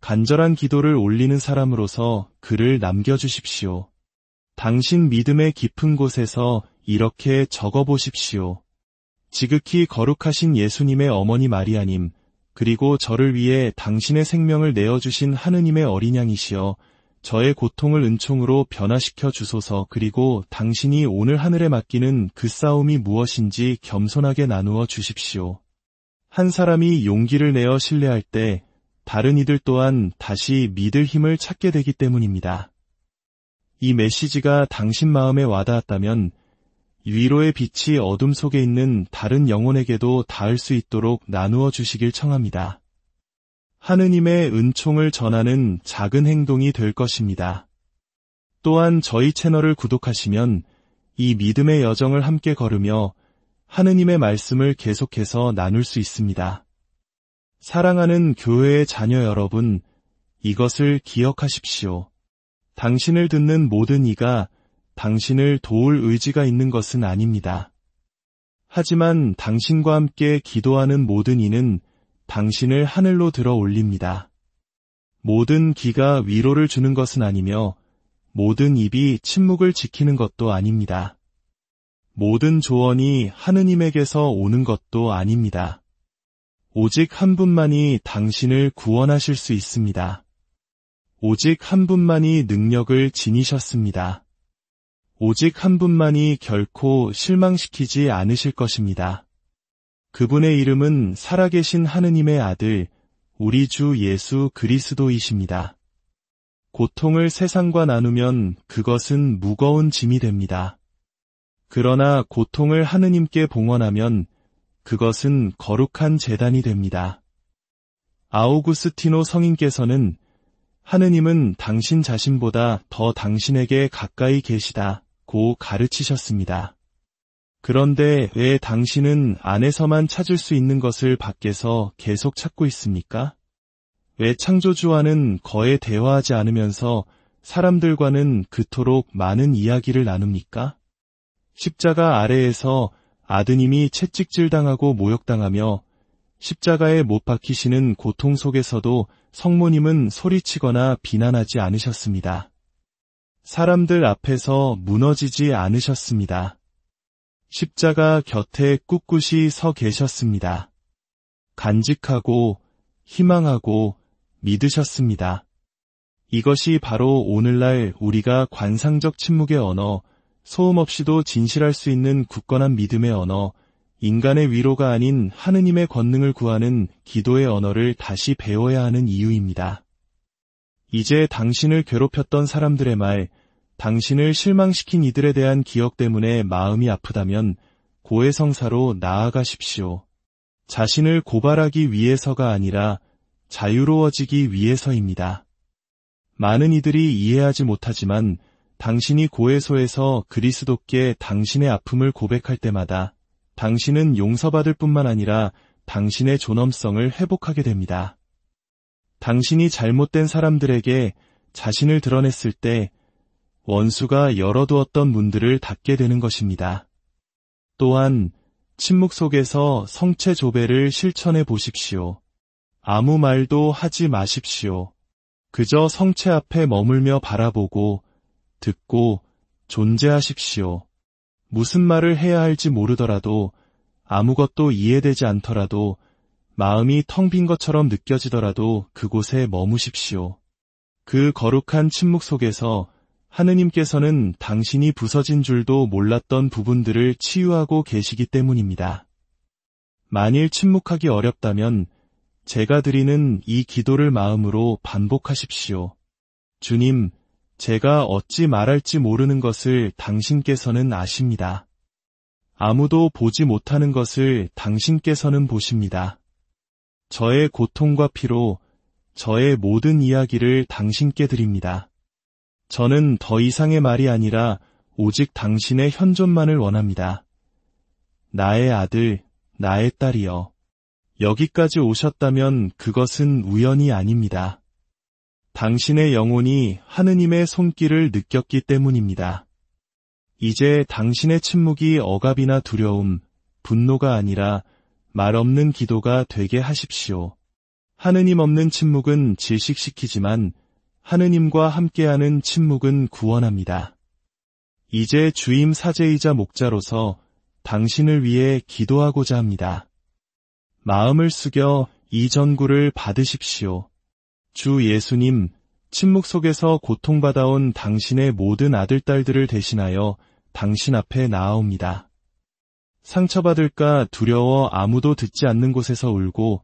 간절한 기도를 올리는 사람으로서 글을 남겨주십시오. 당신 믿음의 깊은 곳에서 이렇게 적어보십시오. 지극히 거룩하신 예수님의 어머니 마리아님, 그리고 저를 위해 당신의 생명을 내어주신 하느님의 어린 양이시여, 저의 고통을 은총으로 변화시켜 주소서. 그리고 당신이 오늘 하늘에 맡기는 그 싸움이 무엇인지 겸손하게 나누어 주십시오. 한 사람이 용기를 내어 신뢰할 때 다른 이들 또한 다시 믿을 힘을 찾게 되기 때문입니다. 이 메시지가 당신 마음에 와닿았다면 위로의 빛이 어둠 속에 있는 다른 영혼에게도 닿을 수 있도록 나누어 주시길 청합니다. 하느님의 은총을 전하는 작은 행동이 될 것입니다. 또한 저희 채널을 구독하시면 이 믿음의 여정을 함께 걸으며 하느님의 말씀을 계속해서 나눌 수 있습니다. 사랑하는 교회의 자녀 여러분, 이것을 기억하십시오. 당신을 듣는 모든 이가 당신을 도울 의지가 있는 것은 아닙니다. 하지만 당신과 함께 기도하는 모든 이는 당신을 하늘로 들어 올립니다. 모든 귀가 위로를 주는 것은 아니며 모든 입이 침묵을 지키는 것도 아닙니다. 모든 조언이 하느님에게서 오는 것도 아닙니다. 오직 한 분만이 당신을 구원하실 수 있습니다. 오직 한 분만이 능력을 지니셨습니다. 오직 한 분만이 결코 실망시키지 않으실 것입니다. 그분의 이름은 살아계신 하느님의 아들, 우리 주 예수 그리스도이십니다. 고통을 세상과 나누면 그것은 무거운 짐이 됩니다. 그러나 고통을 하느님께 봉헌하면 그것은 거룩한 제단이 됩니다. 아우구스티노 성인께서는 하느님은 당신 자신보다 더 당신에게 가까이 계시다 고 가르치셨습니다. 그런데 왜 당신은 안에서만 찾을 수 있는 것을 밖에서 계속 찾고 있습니까? 왜 창조주와는 거의 대화하지 않으면서 사람들과는 그토록 많은 이야기를 나눕니까? 십자가 아래에서 아드님이 채찍질당하고 모욕당하며 십자가에 못 박히시는 고통 속에서도 성모님은 소리치거나 비난하지 않으셨습니다. 사람들 앞에서 무너지지 않으셨습니다. 십자가 곁에 꿋꿋이 서 계셨습니다. 간직하고 희망하고 믿으셨습니다. 이것이 바로 오늘날 우리가 관상적 침묵의 언어, 소음 없이도 진실할 수 있는 굳건한 믿음의 언어, 인간의 위로가 아닌 하느님의 권능을 구하는 기도의 언어를 다시 배워야 하는 이유입니다. 이제 당신을 괴롭혔던 사람들의 말, 당신을 실망시킨 이들에 대한 기억 때문에 마음이 아프다면 고해성사로 나아가십시오. 자신을 고발하기 위해서가 아니라 자유로워지기 위해서입니다. 많은 이들이 이해하지 못하지만 당신이 고해소에서 그리스도께 당신의 아픔을 고백할 때마다 당신은 용서받을 뿐만 아니라 당신의 존엄성을 회복하게 됩니다. 당신이 잘못된 사람들에게 자신을 드러냈을 때 원수가 열어두었던 문들을 닫게 되는 것입니다. 또한 침묵 속에서 성체 조배를 실천해 보십시오. 아무 말도 하지 마십시오. 그저 성체 앞에 머물며 바라보고 듣고 존재하십시오. 무슨 말을 해야 할지 모르더라도 아무것도 이해되지 않더라도 마음이 텅 빈 것처럼 느껴지더라도 그곳에 머무십시오. 그 거룩한 침묵 속에서 하느님께서는 당신이 부서진 줄도 몰랐던 부분들을 치유하고 계시기 때문입니다. 만일 침묵하기 어렵다면 제가 드리는 이 기도를 마음으로 반복하십시오. 주님, 제가 어찌 말할지 모르는 것을 당신께서는 아십니다. 아무도 보지 못하는 것을 당신께서는 보십니다. 저의 고통과 피로 저의 모든 이야기를 당신께 드립니다. 저는 더 이상의 말이 아니라 오직 당신의 현존만을 원합니다. 나의 아들, 나의 딸이여. 여기까지 오셨다면 그것은 우연이 아닙니다. 당신의 영혼이 하느님의 손길을 느꼈기 때문입니다. 이제 당신의 침묵이 억압이나 두려움, 분노가 아니라 말 없는 기도가 되게 하십시오. 하느님 없는 침묵은 질식시키지만 하느님과 함께하는 침묵은 구원합니다. 이제 주임 사제이자 목자로서 당신을 위해 기도하고자 합니다. 마음을 숙여 이 전구를 받으십시오. 주 예수님, 침묵 속에서 고통받아온 당신의 모든 아들딸들을 대신하여 당신 앞에 나아옵니다. 상처받을까 두려워 아무도 듣지 않는 곳에서 울고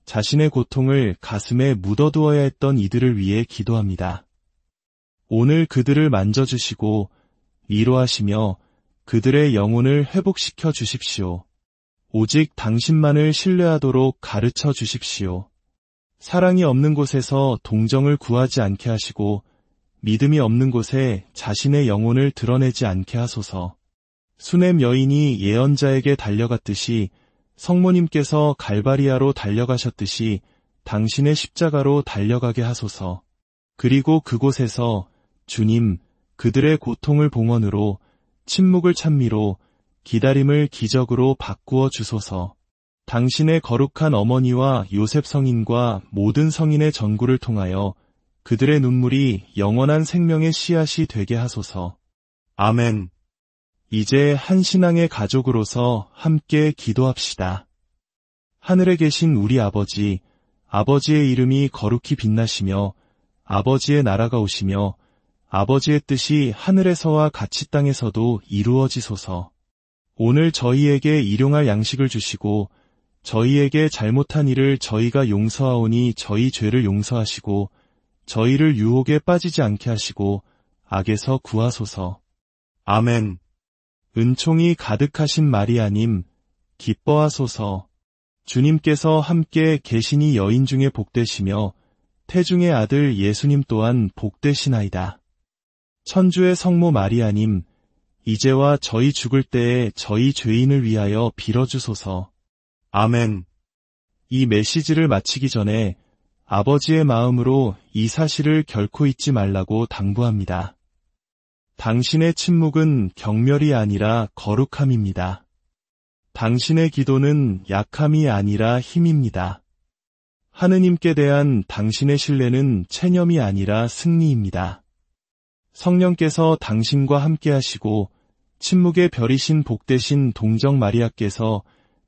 자신의 고통을 가슴에 묻어두어야 했던 이들을 위해 기도합니다. 오늘 그들을 만져주시고 위로하시며 그들의 영혼을 회복시켜 주십시오. 오직 당신만을 신뢰하도록 가르쳐 주십시오. 사랑이 없는 곳에서 동정을 구하지 않게 하시고 믿음이 없는 곳에 자신의 영혼을 드러내지 않게 하소서. 수넴 여인이 예언자에게 달려갔듯이 성모님께서 갈바리아로 달려가셨듯이 당신의 십자가로 달려가게 하소서. 그리고 그곳에서 주님, 그들의 고통을 봉헌으로, 침묵을 찬미로, 기다림을 기적으로 바꾸어 주소서. 당신의 거룩한 어머니와 요셉 성인과 모든 성인의 전구를 통하여 그들의 눈물이 영원한 생명의 씨앗이 되게 하소서. 아멘. 이제 한 신앙의 가족으로서 함께 기도합시다. 하늘에 계신 우리 아버지, 아버지의 이름이 거룩히 빛나시며 아버지의 나라가 오시며 아버지의 뜻이 하늘에서와 같이 땅에서도 이루어지소서. 오늘 저희에게 일용할 양식을 주시고 저희에게 잘못한 일을 저희가 용서하오니 저희 죄를 용서하시고 저희를 유혹에 빠지지 않게 하시고 악에서 구하소서. 아멘. 은총이 가득하신 마리아님, 기뻐하소서. 주님께서 함께 계시니 여인 중에 복되시며 태중의 아들 예수님 또한 복되시나이다. 천주의 성모 마리아님, 이제와 저희 죽을 때에 저희 죄인을 위하여 빌어주소서. 아멘. 이 메시지를 마치기 전에 아버지의 마음으로 이 사실을 결코 잊지 말라고 당부합니다. 당신의 침묵은 경멸이 아니라 거룩함입니다. 당신의 기도는 약함이 아니라 힘입니다. 하느님께 대한 당신의 신뢰는 체념이 아니라 승리입니다. 성령께서 당신과 함께 하시고 침묵의 별이신 복되신 동정 마리아께서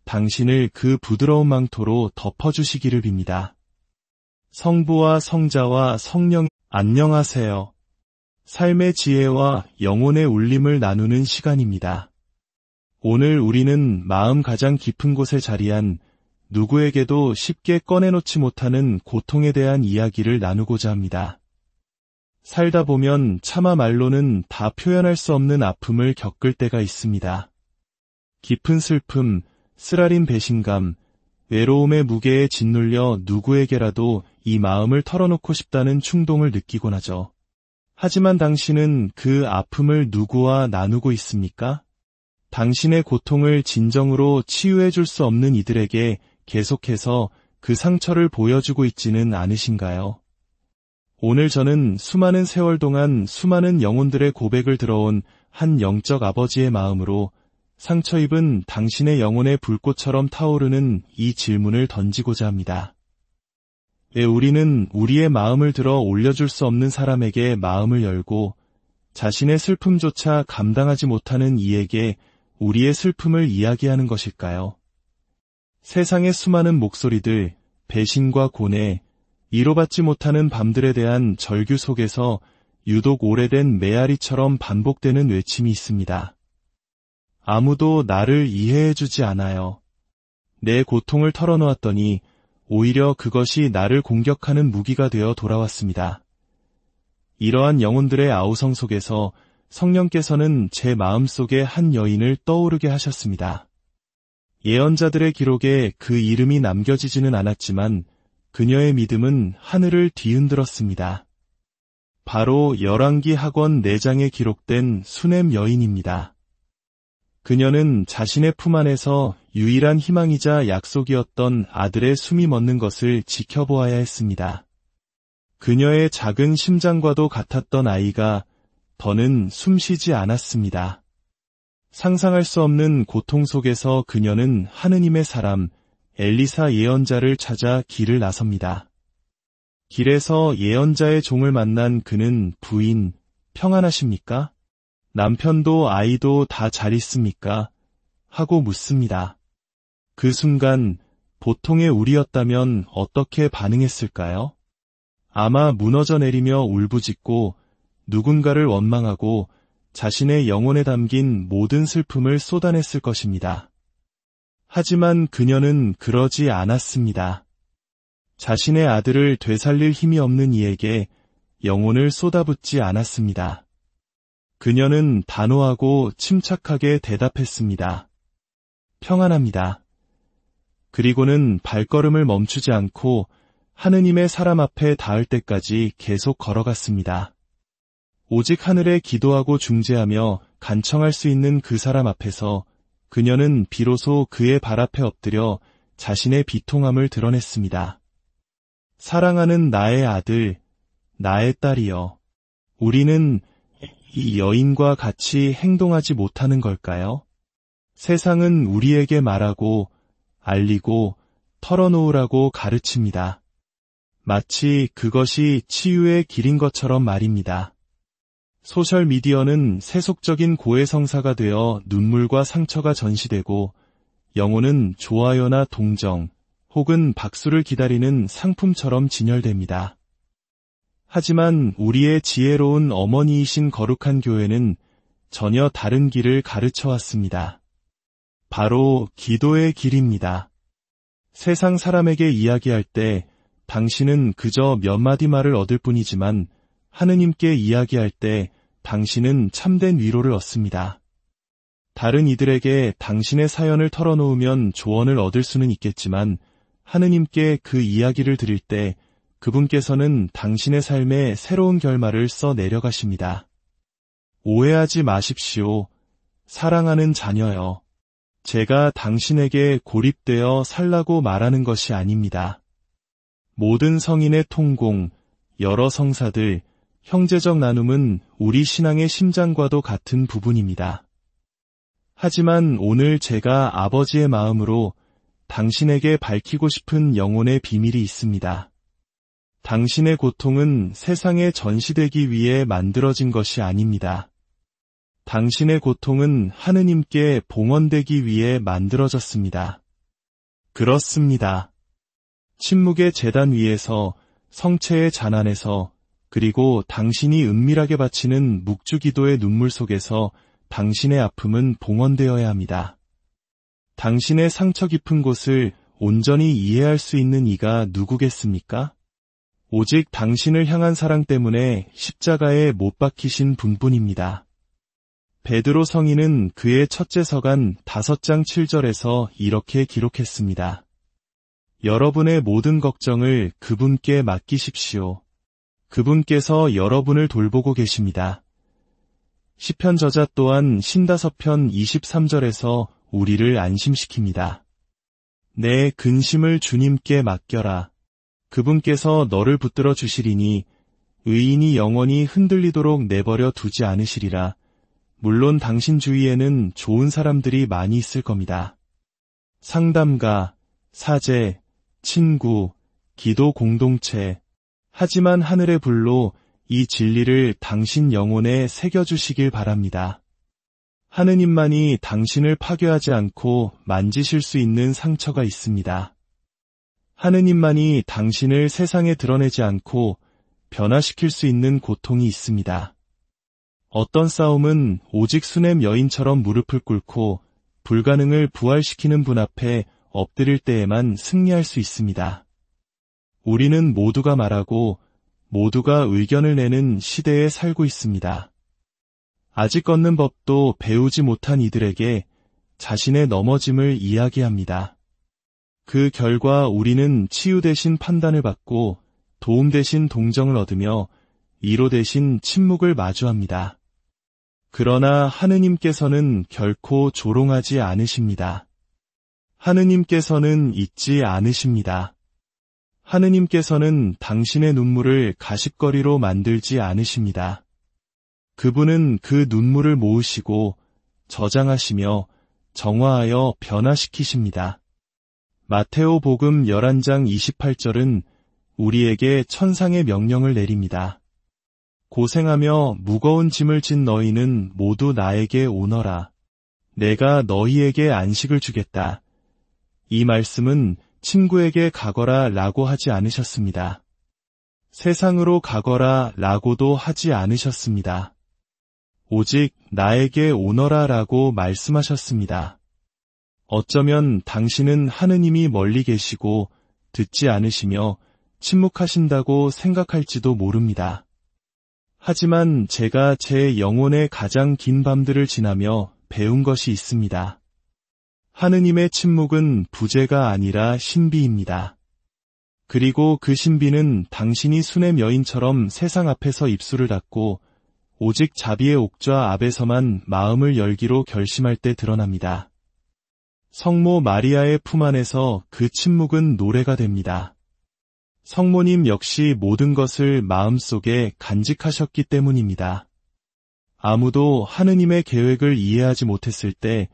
당신을 그 부드러운 망토로 덮어주시기를 빕니다. 성부와 성자와 성령 안녕하세요. 삶의 지혜와 영혼의 울림을 나누는 시간입니다. 오늘 우리는 마음 가장 깊은 곳에 자리한 누구에게도 쉽게 꺼내놓지 못하는 고통에 대한 이야기를 나누고자 합니다. 살다 보면 차마 말로는 다 표현할 수 없는 아픔을 겪을 때가 있습니다. 깊은 슬픔, 쓰라린 배신감, 외로움의 무게에 짓눌려 누구에게라도 이 마음을 털어놓고 싶다는 충동을 느끼곤 하죠. 하지만 당신은 그 아픔을 누구와 나누고 있습니까? 당신의 고통을 진정으로 치유해 줄 수 없는 이들에게 계속해서 그 상처를 보여주고 있지는 않으신가요? 오늘 저는 수많은 세월 동안 수많은 영혼들의 고백을 들어온 한 영적 아버지의 마음으로 상처 입은 당신의 영혼의 불꽃처럼 타오르는 이 질문을 던지고자 합니다. 왜 우리는 우리의 마음을 들어 올려줄 수 없는 사람에게 마음을 열고 자신의 슬픔조차 감당하지 못하는 이에게 우리의 슬픔을 이야기하는 것일까요? 세상의 수많은 목소리들, 배신과 고뇌, 위로받지 못하는 밤들에 대한 절규 속에서 유독 오래된 메아리처럼 반복되는 외침이 있습니다. 아무도 나를 이해해주지 않아요. 내 고통을 털어놓았더니 오히려 그것이 나를 공격하는 무기가 되어 돌아왔습니다. 이러한 영혼들의 아우성 속에서 성령께서는 제 마음속에 한 여인을 떠오르게 하셨습니다. 예언자들의 기록에 그 이름이 남겨지지는 않았지만 그녀의 믿음은 하늘을 뒤흔들었습니다. 바로 열왕기 하권 4장에 기록된 수넴 여인입니다. 그녀는 자신의 품 안에서 유일한 희망이자 약속이었던 아들의 숨이 멎는 것을 지켜보아야 했습니다. 그녀의 작은 심장과도 같았던 아이가 더는 숨쉬지 않았습니다. 상상할 수 없는 고통 속에서 그녀는 하느님의 사람 엘리사 예언자를 찾아 길을 나섭니다. 길에서 예언자의 종을 만난 그는 부인, 평안하십니까? 남편도 아이도 다 잘 있습니까? 하고 묻습니다. 그 순간 보통의 우리였다면 어떻게 반응했을까요? 아마 무너져 내리며 울부짖고 누군가를 원망하고 자신의 영혼에 담긴 모든 슬픔을 쏟아냈을 것입니다. 하지만 그녀는 그러지 않았습니다. 자신의 아들을 되살릴 힘이 없는 이에게 영혼을 쏟아붓지 않았습니다. 그녀는 단호하고 침착하게 대답했습니다. 평안합니다. 그리고는 발걸음을 멈추지 않고 하느님의 사람 앞에 닿을 때까지 계속 걸어갔습니다. 오직 하늘에 기도하고 중재하며 간청할 수 있는 그 사람 앞에서 그녀는 비로소 그의 발 앞에 엎드려 자신의 비통함을 드러냈습니다. 사랑하는 나의 아들, 나의 딸이여, 우리는 이 여인과 같이 행동하지 못하는 걸까요? 세상은 우리에게 말하고 알리고 털어놓으라고 가르칩니다. 마치 그것이 치유의 길인 것처럼 말입니다. 소셜미디어는 세속적인 고해성사가 되어 눈물과 상처가 전시되고 영혼은 좋아요나 동정 혹은 박수를 기다리는 상품처럼 진열됩니다. 하지만 우리의 지혜로운 어머니이신 거룩한 교회는 전혀 다른 길을 가르쳐 왔습니다. 바로 기도의 길입니다. 세상 사람에게 이야기할 때 당신은 그저 몇 마디 말을 얻을 뿐이지만 하느님께 이야기할 때 당신은 참된 위로를 얻습니다. 다른 이들에게 당신의 사연을 털어놓으면 조언을 얻을 수는 있겠지만 하느님께 그 이야기를 드릴 때 그분께서는 당신의 삶에 새로운 결말을 써 내려가십니다. 오해하지 마십시오. 사랑하는 자녀여, 제가 당신에게 고립되어 살라고 말하는 것이 아닙니다. 모든 성인의 통공, 여러 성사들, 형제적 나눔은 우리 신앙의 심장과도 같은 부분입니다. 하지만 오늘 제가 아버지의 마음으로 당신에게 밝히고 싶은 영혼의 비밀이 있습니다. 당신의 고통은 세상에 전시되기 위해 만들어진 것이 아닙니다. 당신의 고통은 하느님께 봉헌되기 위해 만들어졌습니다. 그렇습니다. 침묵의 제단 위에서, 성체의 잔안에서, 그리고 당신이 은밀하게 바치는 묵주기도의 눈물 속에서 당신의 아픔은 봉헌되어야 합니다. 당신의 상처 깊은 곳을 온전히 이해할 수 있는 이가 누구겠습니까? 오직 당신을 향한 사랑 때문에 십자가에 못 박히신 분뿐입니다. 베드로 성인은 그의 첫째 서간 5장 7절에서 이렇게 기록했습니다. 여러분의 모든 걱정을 그분께 맡기십시오. 그분께서 여러분을 돌보고 계십니다. 시편 저자 또한 신다서편 23절에서 우리를 안심시킵니다. 내 근심을 주님께 맡겨라. 그분께서 너를 붙들어 주시리니 의인이 영원히 흔들리도록 내버려 두지 않으시리라. 물론 당신 주위에는 좋은 사람들이 많이 있을 겁니다. 상담가, 사제, 친구, 기도 공동체. 하지만 하늘의 불로 이 진리를 당신 영혼에 새겨주시길 바랍니다. 하느님만이 당신을 파괴하지 않고 만지실 수 있는 상처가 있습니다. 하느님만이 당신을 세상에 드러내지 않고 변화시킬 수 있는 고통이 있습니다. 어떤 싸움은 오직 수넴 여인처럼 무릎을 꿇고 불가능을 부활시키는 분 앞에 엎드릴 때에만 승리할 수 있습니다. 우리는 모두가 말하고 모두가 의견을 내는 시대에 살고 있습니다. 아직 걷는 법도 배우지 못한 이들에게 자신의 넘어짐을 이야기합니다. 그 결과 우리는 치유 대신 판단을 받고 도움 대신 동정을 얻으며 위로 대신 침묵을 마주합니다. 그러나 하느님께서는 결코 조롱하지 않으십니다. 하느님께서는 잊지 않으십니다. 하느님께서는 당신의 눈물을 가십거리로 만들지 않으십니다. 그분은 그 눈물을 모으시고 저장하시며 정화하여 변화시키십니다. 마테오 복음 11장 28절은 우리에게 천상의 명령을 내립니다. 고생하며 무거운 짐을 진 너희는 모두 나에게 오너라. 내가 너희에게 안식을 주겠다. 이 말씀은 친구에게 가거라 라고 하지 않으셨습니다. 세상으로 가거라 라고도 하지 않으셨습니다. 오직 나에게 오너라 라고 말씀하셨습니다. 어쩌면 당신은 하느님이 멀리 계시고 듣지 않으시며 침묵하신다고 생각할지도 모릅니다. 하지만 제가 제 영혼의 가장 긴 밤들을 지나며 배운 것이 있습니다. 하느님의 침묵은 부재가 아니라 신비입니다. 그리고 그 신비는 당신이 수넴 여인처럼 세상 앞에서 입술을 닫고 오직 자비의 옥좌 앞에서만 마음을 열기로 결심할 때 드러납니다. 성모 마리아의 품 안에서 그 침묵은 노래가 됩니다. 성모님 역시 모든 것을 마음속에 간직하셨기 때문입니다. 아무도 하느님의 계획을 이해하지 못했을 때,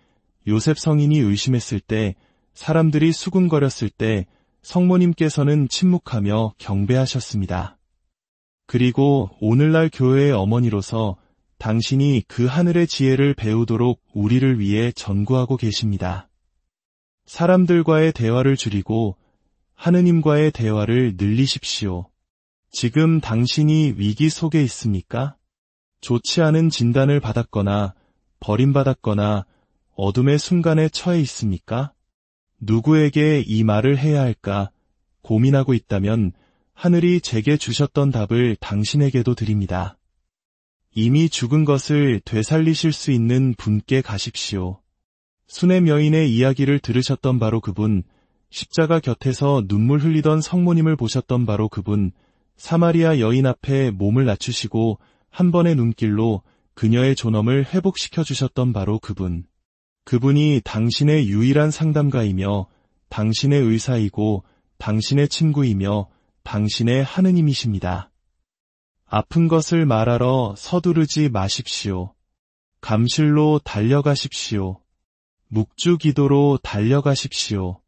요셉 성인이 의심했을 때, 사람들이 수군거렸을 때 성모님께서는 침묵하며 경배하셨습니다. 그리고 오늘날 교회의 어머니로서 당신이 그 하늘의 지혜를 배우도록 우리를 위해 전구하고 계십니다. 사람들과의 대화를 줄이고 하느님과의 대화를 늘리십시오. 지금 당신이 위기 속에 있습니까? 좋지 않은 진단을 받았거나 버림받았거나 어둠의 순간에 처해 있습니까? 누구에게 이 말을 해야 할까 고민하고 있다면 하늘이 제게 주셨던 답을 당신에게도 드립니다. 이미 죽은 것을 되살리실 수 있는 분께 가십시오. 수넴 여인의 이야기를 들으셨던 바로 그분, 십자가 곁에서 눈물 흘리던 성모님을 보셨던 바로 그분, 사마리아 여인 앞에 몸을 낮추시고 한 번의 눈길로 그녀의 존엄을 회복시켜 주셨던 바로 그분. 그분이 당신의 유일한 상담가이며 당신의 의사이고 당신의 친구이며 당신의 하느님이십니다. 아픈 것을 말하러 서두르지 마십시오. 감실로 달려가십시오. 묵주 기도로 달려가십시오.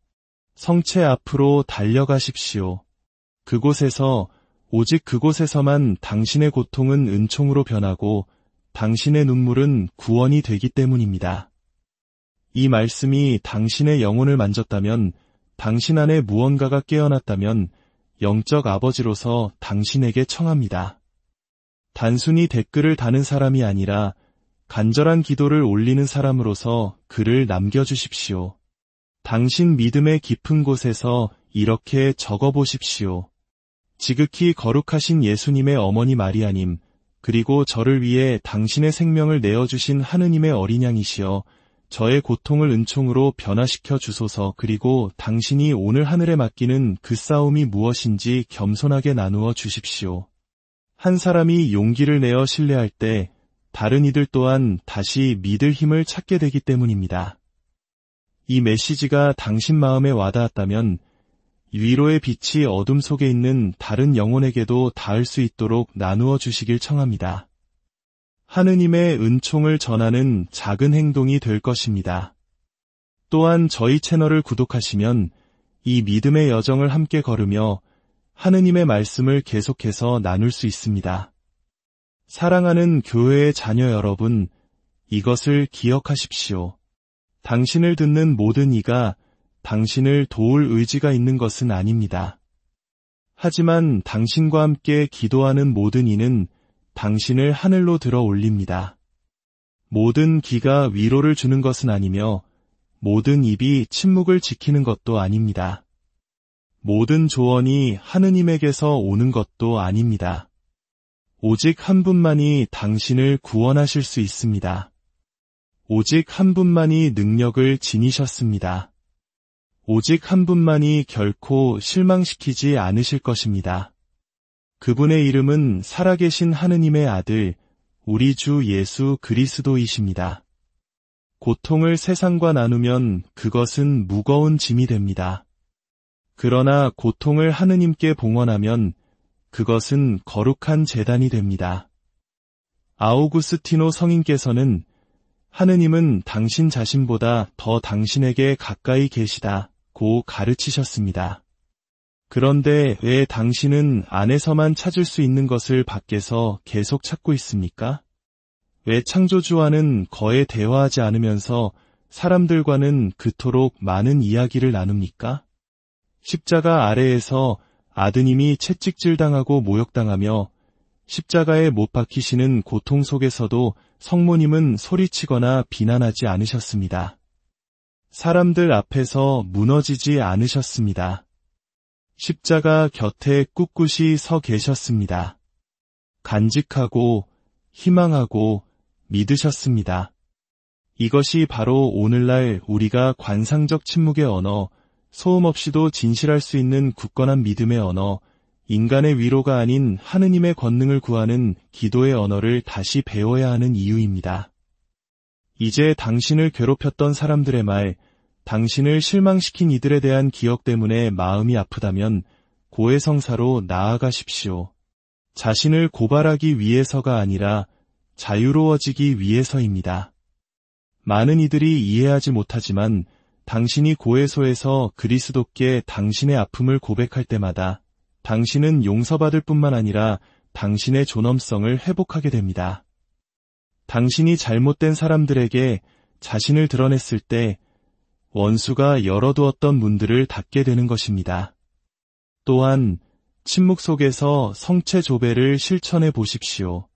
성체 앞으로 달려가십시오. 그곳에서, 오직 그곳에서만 당신의 고통은 은총으로 변하고 당신의 눈물은 구원이 되기 때문입니다. 이 말씀이 당신의 영혼을 만졌다면, 당신 안에 무언가가 깨어났다면 영적 아버지로서 당신에게 청합니다. 단순히 댓글을 다는 사람이 아니라 간절한 기도를 올리는 사람으로서 글을 남겨주십시오. 당신 믿음의 깊은 곳에서 이렇게 적어보십시오. 지극히 거룩하신 예수님의 어머니 마리아님, 그리고 저를 위해 당신의 생명을 내어주신 하느님의 어린 양이시여, 저의 고통을 은총으로 변화시켜 주소서. 그리고 당신이 오늘 하늘에 맡기는 그 싸움이 무엇인지 겸손하게 나누어 주십시오. 한 사람이 용기를 내어 신뢰할 때 다른 이들 또한 다시 믿을 힘을 찾게 되기 때문입니다. 이 메시지가 당신 마음에 와닿았다면 위로의 빛이 어둠 속에 있는 다른 영혼에게도 닿을 수 있도록 나누어 주시길 청합니다. 하느님의 은총을 전하는 작은 행동이 될 것입니다. 또한 저희 채널을 구독하시면 이 믿음의 여정을 함께 걸으며 하느님의 말씀을 계속해서 나눌 수 있습니다. 사랑하는 교회의 자녀 여러분, 이것을 기억하십시오. 당신을 듣는 모든 이가 당신을 도울 의지가 있는 것은 아닙니다. 하지만 당신과 함께 기도하는 모든 이는 당신을 하늘로 들어 올립니다. 모든 귀가 위로를 주는 것은 아니며 모든 입이 침묵을 지키는 것도 아닙니다. 모든 조언이 하느님에게서 오는 것도 아닙니다. 오직 한 분만이 당신을 구원하실 수 있습니다. 오직 한 분만이 능력을 지니셨습니다. 오직 한 분만이 결코 실망시키지 않으실 것입니다. 그분의 이름은 살아계신 하느님의 아들, 우리 주 예수 그리스도이십니다. 고통을 세상과 나누면 그것은 무거운 짐이 됩니다. 그러나 고통을 하느님께 봉헌하면 그것은 거룩한 제단이 됩니다. 아우구스티노 성인께서는 하느님은 당신 자신보다 더 당신에게 가까이 계시다고 가르치셨습니다. 그런데 왜 당신은 안에서만 찾을 수 있는 것을 밖에서 계속 찾고 있습니까? 왜 창조주와는 거의 대화하지 않으면서 사람들과는 그토록 많은 이야기를 나눕니까? 십자가 아래에서 아드님이 채찍질당하고 모욕당하며 십자가에 못 박히시는 고통 속에서도 성모님은 소리치거나 비난하지 않으셨습니다. 사람들 앞에서 무너지지 않으셨습니다. 십자가 곁에 꿋꿋이 서 계셨습니다. 간직하고 희망하고 믿으셨습니다. 이것이 바로 오늘날 우리가 관상적 침묵의 언어, 소음 없이도 진실할 수 있는 굳건한 믿음의 언어, 인간의 위로가 아닌 하느님의 권능을 구하는 기도의 언어를 다시 배워야 하는 이유입니다. 이제 당신을 괴롭혔던 사람들의 말, 당신을 실망시킨 이들에 대한 기억 때문에 마음이 아프다면 고해성사로 나아가십시오. 자신을 고발하기 위해서가 아니라 자유로워지기 위해서입니다. 많은 이들이 이해하지 못하지만 당신이 고해소에서 그리스도께 당신의 아픔을 고백할 때마다 당신은 용서받을 뿐만 아니라 당신의 존엄성을 회복하게 됩니다. 당신이 잘못된 사람들에게 자신을 드러냈을 때 원수가 열어두었던 문들을 닫게 되는 것입니다. 또한 침묵 속에서 성체 조배를 실천해 보십시오.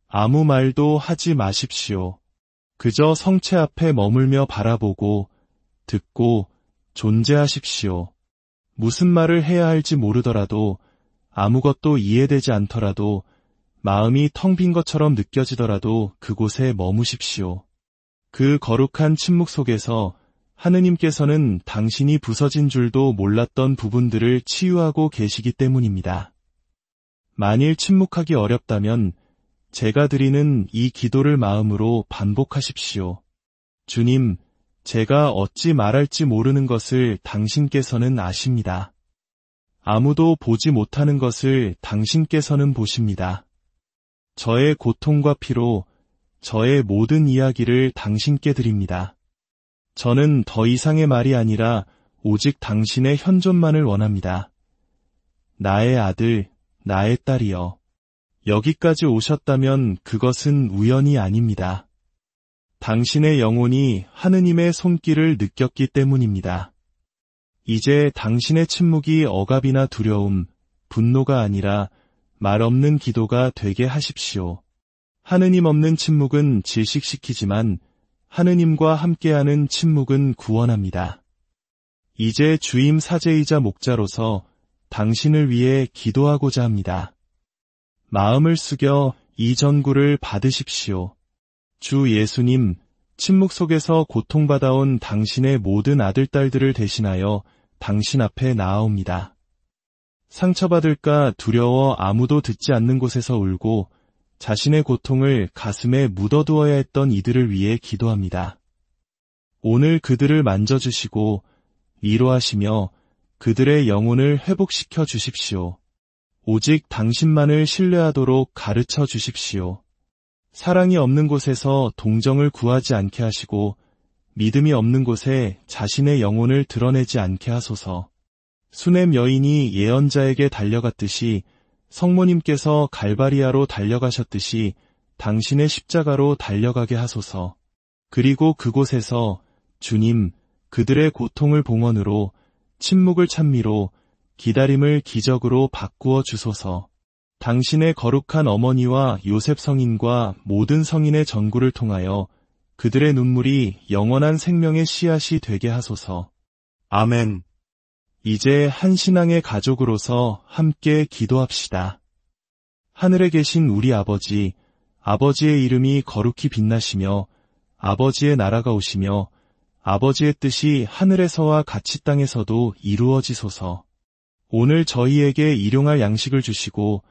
아무 말도 하지 마십시오. 그저 성체 앞에 머물며 바라보고 듣고 존재하십시오. 무슨 말을 해야 할지 모르더라도 아무것도 이해되지 않더라도 마음이 텅 빈 것처럼 느껴지더라도 그곳에 머무십시오. 그 거룩한 침묵 속에서 하느님께서는 당신이 부서진 줄도 몰랐던 부분들을 치유하고 계시기 때문입니다. 만일 침묵하기 어렵다면 제가 드리는 이 기도를 마음으로 반복하십시오. 주님, 제가 어찌 말할지 모르는 것을 당신께서는 아십니다. 아무도 보지 못하는 것을 당신께서는 보십니다. 저의 고통과 피로 저의 모든 이야기를 당신께 드립니다. 저는 더 이상의 말이 아니라 오직 당신의 현존만을 원합니다. 나의 아들, 나의 딸이여. 여기까지 오셨다면 그것은 우연이 아닙니다. 당신의 영혼이 하느님의 손길을 느꼈기 때문입니다. 이제 당신의 침묵이 억압이나 두려움, 분노가 아니라 말 없는 기도가 되게 하십시오. 하느님 없는 침묵은 질식시키지만 하느님과 함께하는 침묵은 구원합니다. 이제 주임 사제이자 목자로서 당신을 위해 기도하고자 합니다. 마음을 숙여 이 전구를 받으십시오. 주 예수님, 침묵 속에서 고통받아온 당신의 모든 아들딸들을 대신하여 당신 앞에 나아옵니다. 상처받을까 두려워 아무도 듣지 않는 곳에서 울고 자신의 고통을 가슴에 묻어두어야 했던 이들을 위해 기도합니다. 오늘 그들을 만져주시고 위로하시며 그들의 영혼을 회복시켜 주십시오. 오직 당신만을 신뢰하도록 가르쳐 주십시오. 사랑이 없는 곳에서 동정을 구하지 않게 하시고 믿음이 없는 곳에 자신의 영혼을 드러내지 않게 하소서. 수넴 여인이 예언자에게 달려갔듯이 성모님께서 갈바리아로 달려가셨듯이 당신의 십자가로 달려가게 하소서. 그리고 그곳에서 주님, 그들의 고통을 봉헌으로, 침묵을 찬미로, 기다림을 기적으로 바꾸어 주소서. 당신의 거룩한 어머니와 요셉 성인과 모든 성인의 전구를 통하여 그들의 눈물이 영원한 생명의 씨앗이 되게 하소서. 아멘. 이제 한 신앙의 가족으로서 함께 기도합시다. 하늘에 계신 우리 아버지, 아버지의 이름이 거룩히 빛나시며 아버지의 나라가 오시며 아버지의 뜻이 하늘에서와 같이 땅에서도 이루어지소서. 오늘 저희에게 일용할 양식을 주시고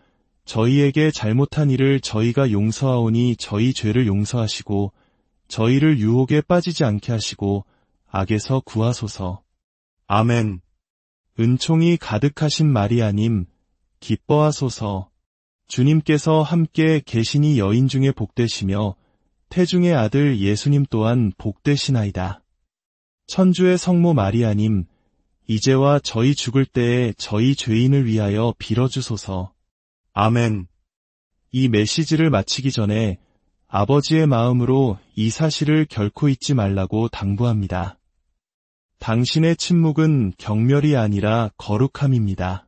저희에게 잘못한 일을 저희가 용서하오니 저희 죄를 용서하시고 저희를 유혹에 빠지지 않게 하시고 악에서 구하소서. 아멘. 은총이 가득하신 마리아님, 기뻐하소서. 주님께서 함께 계시니 여인 중에 복되시며 태중의 아들 예수님 또한 복되시나이다. 천주의 성모 마리아님, 이제와 저희 죽을 때에 저희 죄인을 위하여 빌어주소서. 아멘. 이 메시지를 마치기 전에 아버지의 마음으로 이 사실을 결코 잊지 말라고 당부합니다. 당신의 침묵은 경멸이 아니라 거룩함입니다.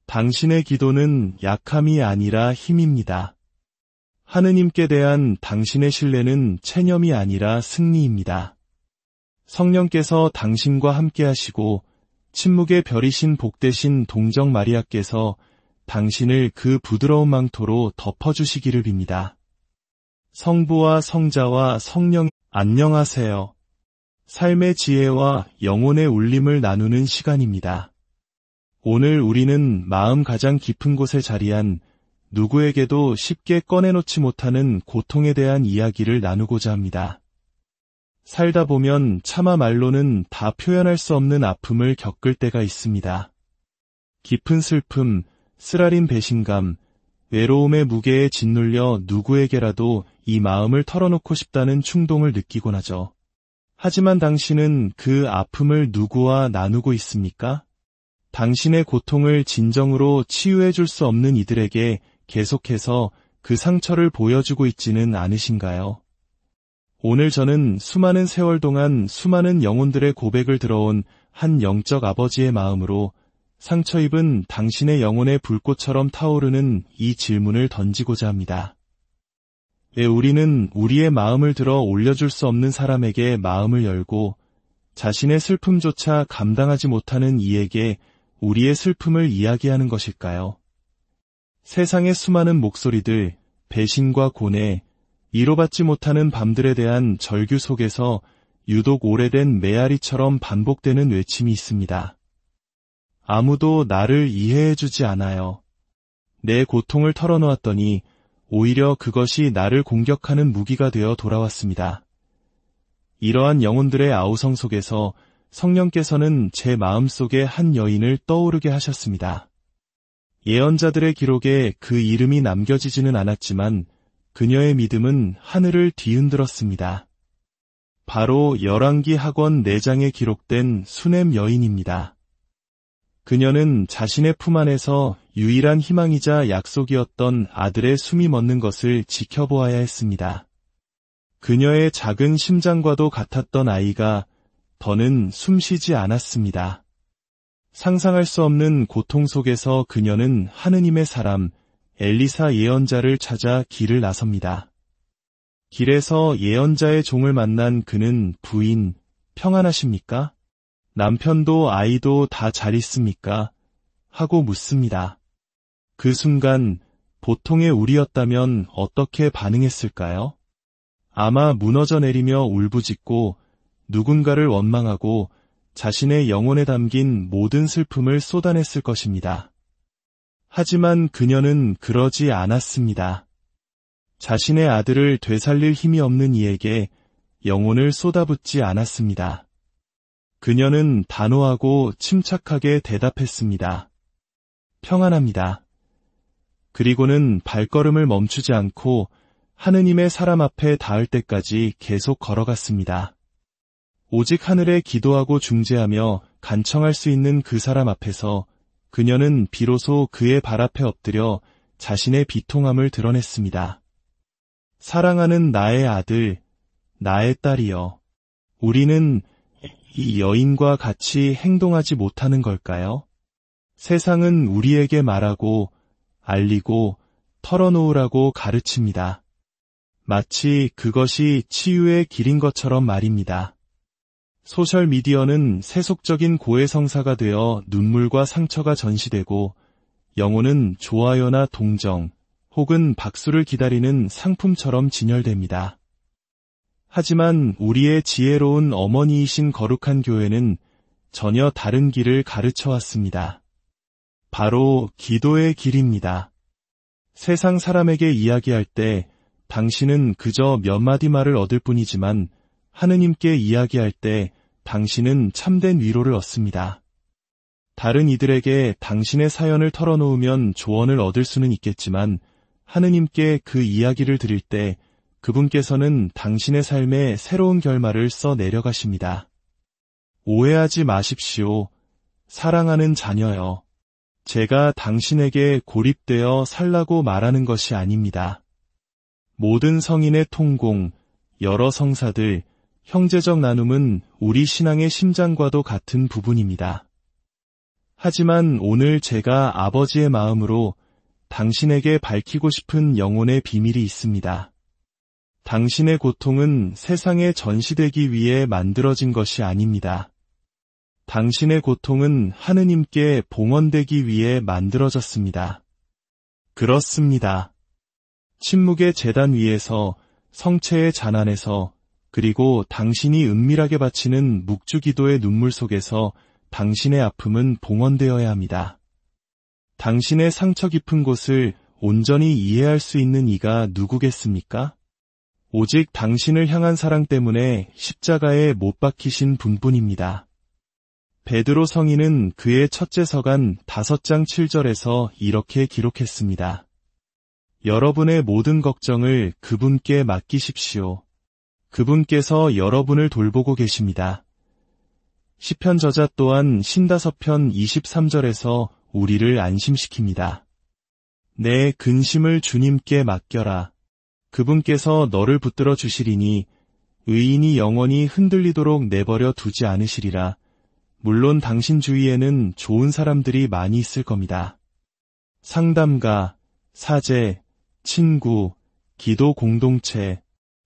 당신의 기도는 약함이 아니라 힘입니다. 하느님께 대한 당신의 신뢰는 체념이 아니라 승리입니다. 성령께서 당신과 함께 하시고 침묵의 별이신 복되신 동정 마리아께서 당신을 그 부드러운 망토로 덮어주시기를 빕니다. 성부와 성자와 성령 안녕하세요. 삶의 지혜와 영혼의 울림을 나누는 시간입니다. 오늘 우리는 마음 가장 깊은 곳에 자리한 누구에게도 쉽게 꺼내놓지 못하는 고통에 대한 이야기를 나누고자 합니다. 살다 보면 차마 말로는 다 표현할 수 없는 아픔을 겪을 때가 있습니다. 깊은 슬픔, 쓰라린 배신감, 외로움의 무게에 짓눌려 누구에게라도 이 마음을 털어놓고 싶다는 충동을 느끼곤 하죠. 하지만 당신은 그 아픔을 누구와 나누고 있습니까? 당신의 고통을 진정으로 치유해 줄 수 없는 이들에게 계속해서 그 상처를 보여주고 있지는 않으신가요? 오늘 저는 수많은 세월 동안 수많은 영혼들의 고백을 들어온 한 영적 아버지의 마음으로 상처 입은 당신의 영혼의 불꽃처럼 타오르는 이 질문을 던지고자 합니다. 왜 우리는 우리의 마음을 들어 올려줄 수 없는 사람에게 마음을 열고 자신의 슬픔조차 감당하지 못하는 이에게 우리의 슬픔을 이야기하는 것일까요? 세상의 수많은 목소리들, 배신과 고뇌, 위로받지 못하는 밤들에 대한 절규 속에서 유독 오래된 메아리처럼 반복되는 외침이 있습니다. 아무도 나를 이해해주지 않아요. 내 고통을 털어놓았더니 오히려 그것이 나를 공격하는 무기가 되어 돌아왔습니다. 이러한 영혼들의 아우성 속에서 성령께서는 제 마음속에 한 여인을 떠오르게 하셨습니다. 예언자들의 기록에 그 이름이 남겨지지는 않았지만 그녀의 믿음은 하늘을 뒤흔들었습니다. 바로 열왕기 하권 4장에 기록된 수넴 여인입니다. 그녀는 자신의 품 안에서 유일한 희망이자 약속이었던 아들의 숨이 멎는 것을 지켜보아야 했습니다. 그녀의 작은 심장과도 같았던 아이가 더는 숨쉬지 않았습니다. 상상할 수 없는 고통 속에서 그녀는 하느님의 사람 엘리사 예언자를 찾아 길을 나섭니다. 길에서 예언자의 종을 만난 그는 부인, 평안하십니까? 남편도 아이도 다 잘 있습니까? 하고 묻습니다. 그 순간 보통의 우리였다면 어떻게 반응했을까요? 아마 무너져 내리며 울부짖고 누군가를 원망하고 자신의 영혼에 담긴 모든 슬픔을 쏟아냈을 것입니다. 하지만 그녀는 그러지 않았습니다. 자신의 아들을 되살릴 힘이 없는 이에게 영혼을 쏟아붓지 않았습니다. 그녀는 단호하고 침착하게 대답했습니다. 평안합니다. 그리고는 발걸음을 멈추지 않고 하느님의 사람 앞에 닿을 때까지 계속 걸어갔습니다. 오직 하늘에 기도하고 중재하며 간청할 수 있는 그 사람 앞에서 그녀는 비로소 그의 발 앞에 엎드려 자신의 비통함을 드러냈습니다. 사랑하는 나의 아들, 나의 딸이여, 우리는 이 여인과 같이 행동하지 못하는 걸까요? 세상은 우리에게 말하고 알리고 털어놓으라고 가르칩니다. 마치 그것이 치유의 길인 것처럼 말입니다. 소셜미디어는 세속적인 고해성사가 되어 눈물과 상처가 전시되고 영혼은 좋아요나 동정 혹은 박수를 기다리는 상품처럼 진열됩니다. 하지만 우리의 지혜로운 어머니이신 거룩한 교회는 전혀 다른 길을 가르쳐 왔습니다. 바로 기도의 길입니다. 세상 사람에게 이야기할 때 당신은 그저 몇 마디 말을 얻을 뿐이지만 하느님께 이야기할 때 당신은 참된 위로를 얻습니다. 다른 이들에게 당신의 사연을 털어놓으면 조언을 얻을 수는 있겠지만 하느님께 그 이야기를 드릴 때 그분께서는 당신의 삶에 새로운 결말을 써 내려가십니다. 오해하지 마십시오. 사랑하는 자녀여. 제가 당신에게 고립되어 살라고 말하는 것이 아닙니다. 모든 성인의 통공, 여러 성사들, 형제적 나눔은 우리 신앙의 심장과도 같은 부분입니다. 하지만 오늘 제가 아버지의 마음으로 당신에게 밝히고 싶은 영혼의 비밀이 있습니다. 당신의 고통은 세상에 전시되기 위해 만들어진 것이 아닙니다. 당신의 고통은 하느님께 봉헌되기 위해 만들어졌습니다. 그렇습니다. 침묵의 제단 위에서, 성체의 잔안에서, 그리고 당신이 은밀하게 바치는 묵주기도의 눈물 속에서 당신의 아픔은 봉헌되어야 합니다. 당신의 상처 깊은 곳을 온전히 이해할 수 있는 이가 누구겠습니까? 오직 당신을 향한 사랑 때문에 십자가에 못 박히신 분뿐입니다. 베드로 성인은 그의 첫째 서간 5장 7절에서 이렇게 기록했습니다. 여러분의 모든 걱정을 그분께 맡기십시오. 그분께서 여러분을 돌보고 계십니다. 시편 저자 또한 신다서편 23절에서 우리를 안심시킵니다. 내 근심을 주님께 맡겨라. 그분께서 너를 붙들어 주시리니 의인이 영원히 흔들리도록 내버려 두지 않으시리라. 물론 당신 주위에는 좋은 사람들이 많이 있을 겁니다. 상담가, 사제, 친구, 기도 공동체.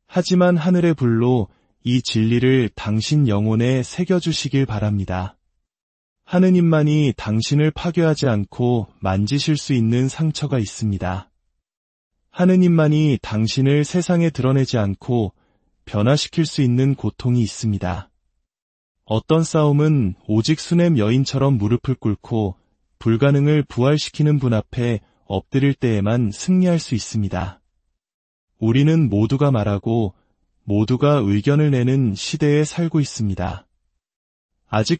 하지만 하늘의 불로 이 진리를 당신 영혼에 새겨주시길 바랍니다. 하느님만이 당신을 파괴하지 않고 만지실 수 있는 상처가 있습니다. 하느님만이 당신을 세상에 드러내지 않고 변화시킬 수 있는 고통이 있습니다. 어떤 싸움은 오직 수넴 여인처럼 무릎을 꿇고 불가능을 부활시키는 분 앞에 엎드릴 때에만 승리할 수 있습니다. 우리는 모두가 말하고 모두가 의견을 내는 시대에 살고 있습니다. 아직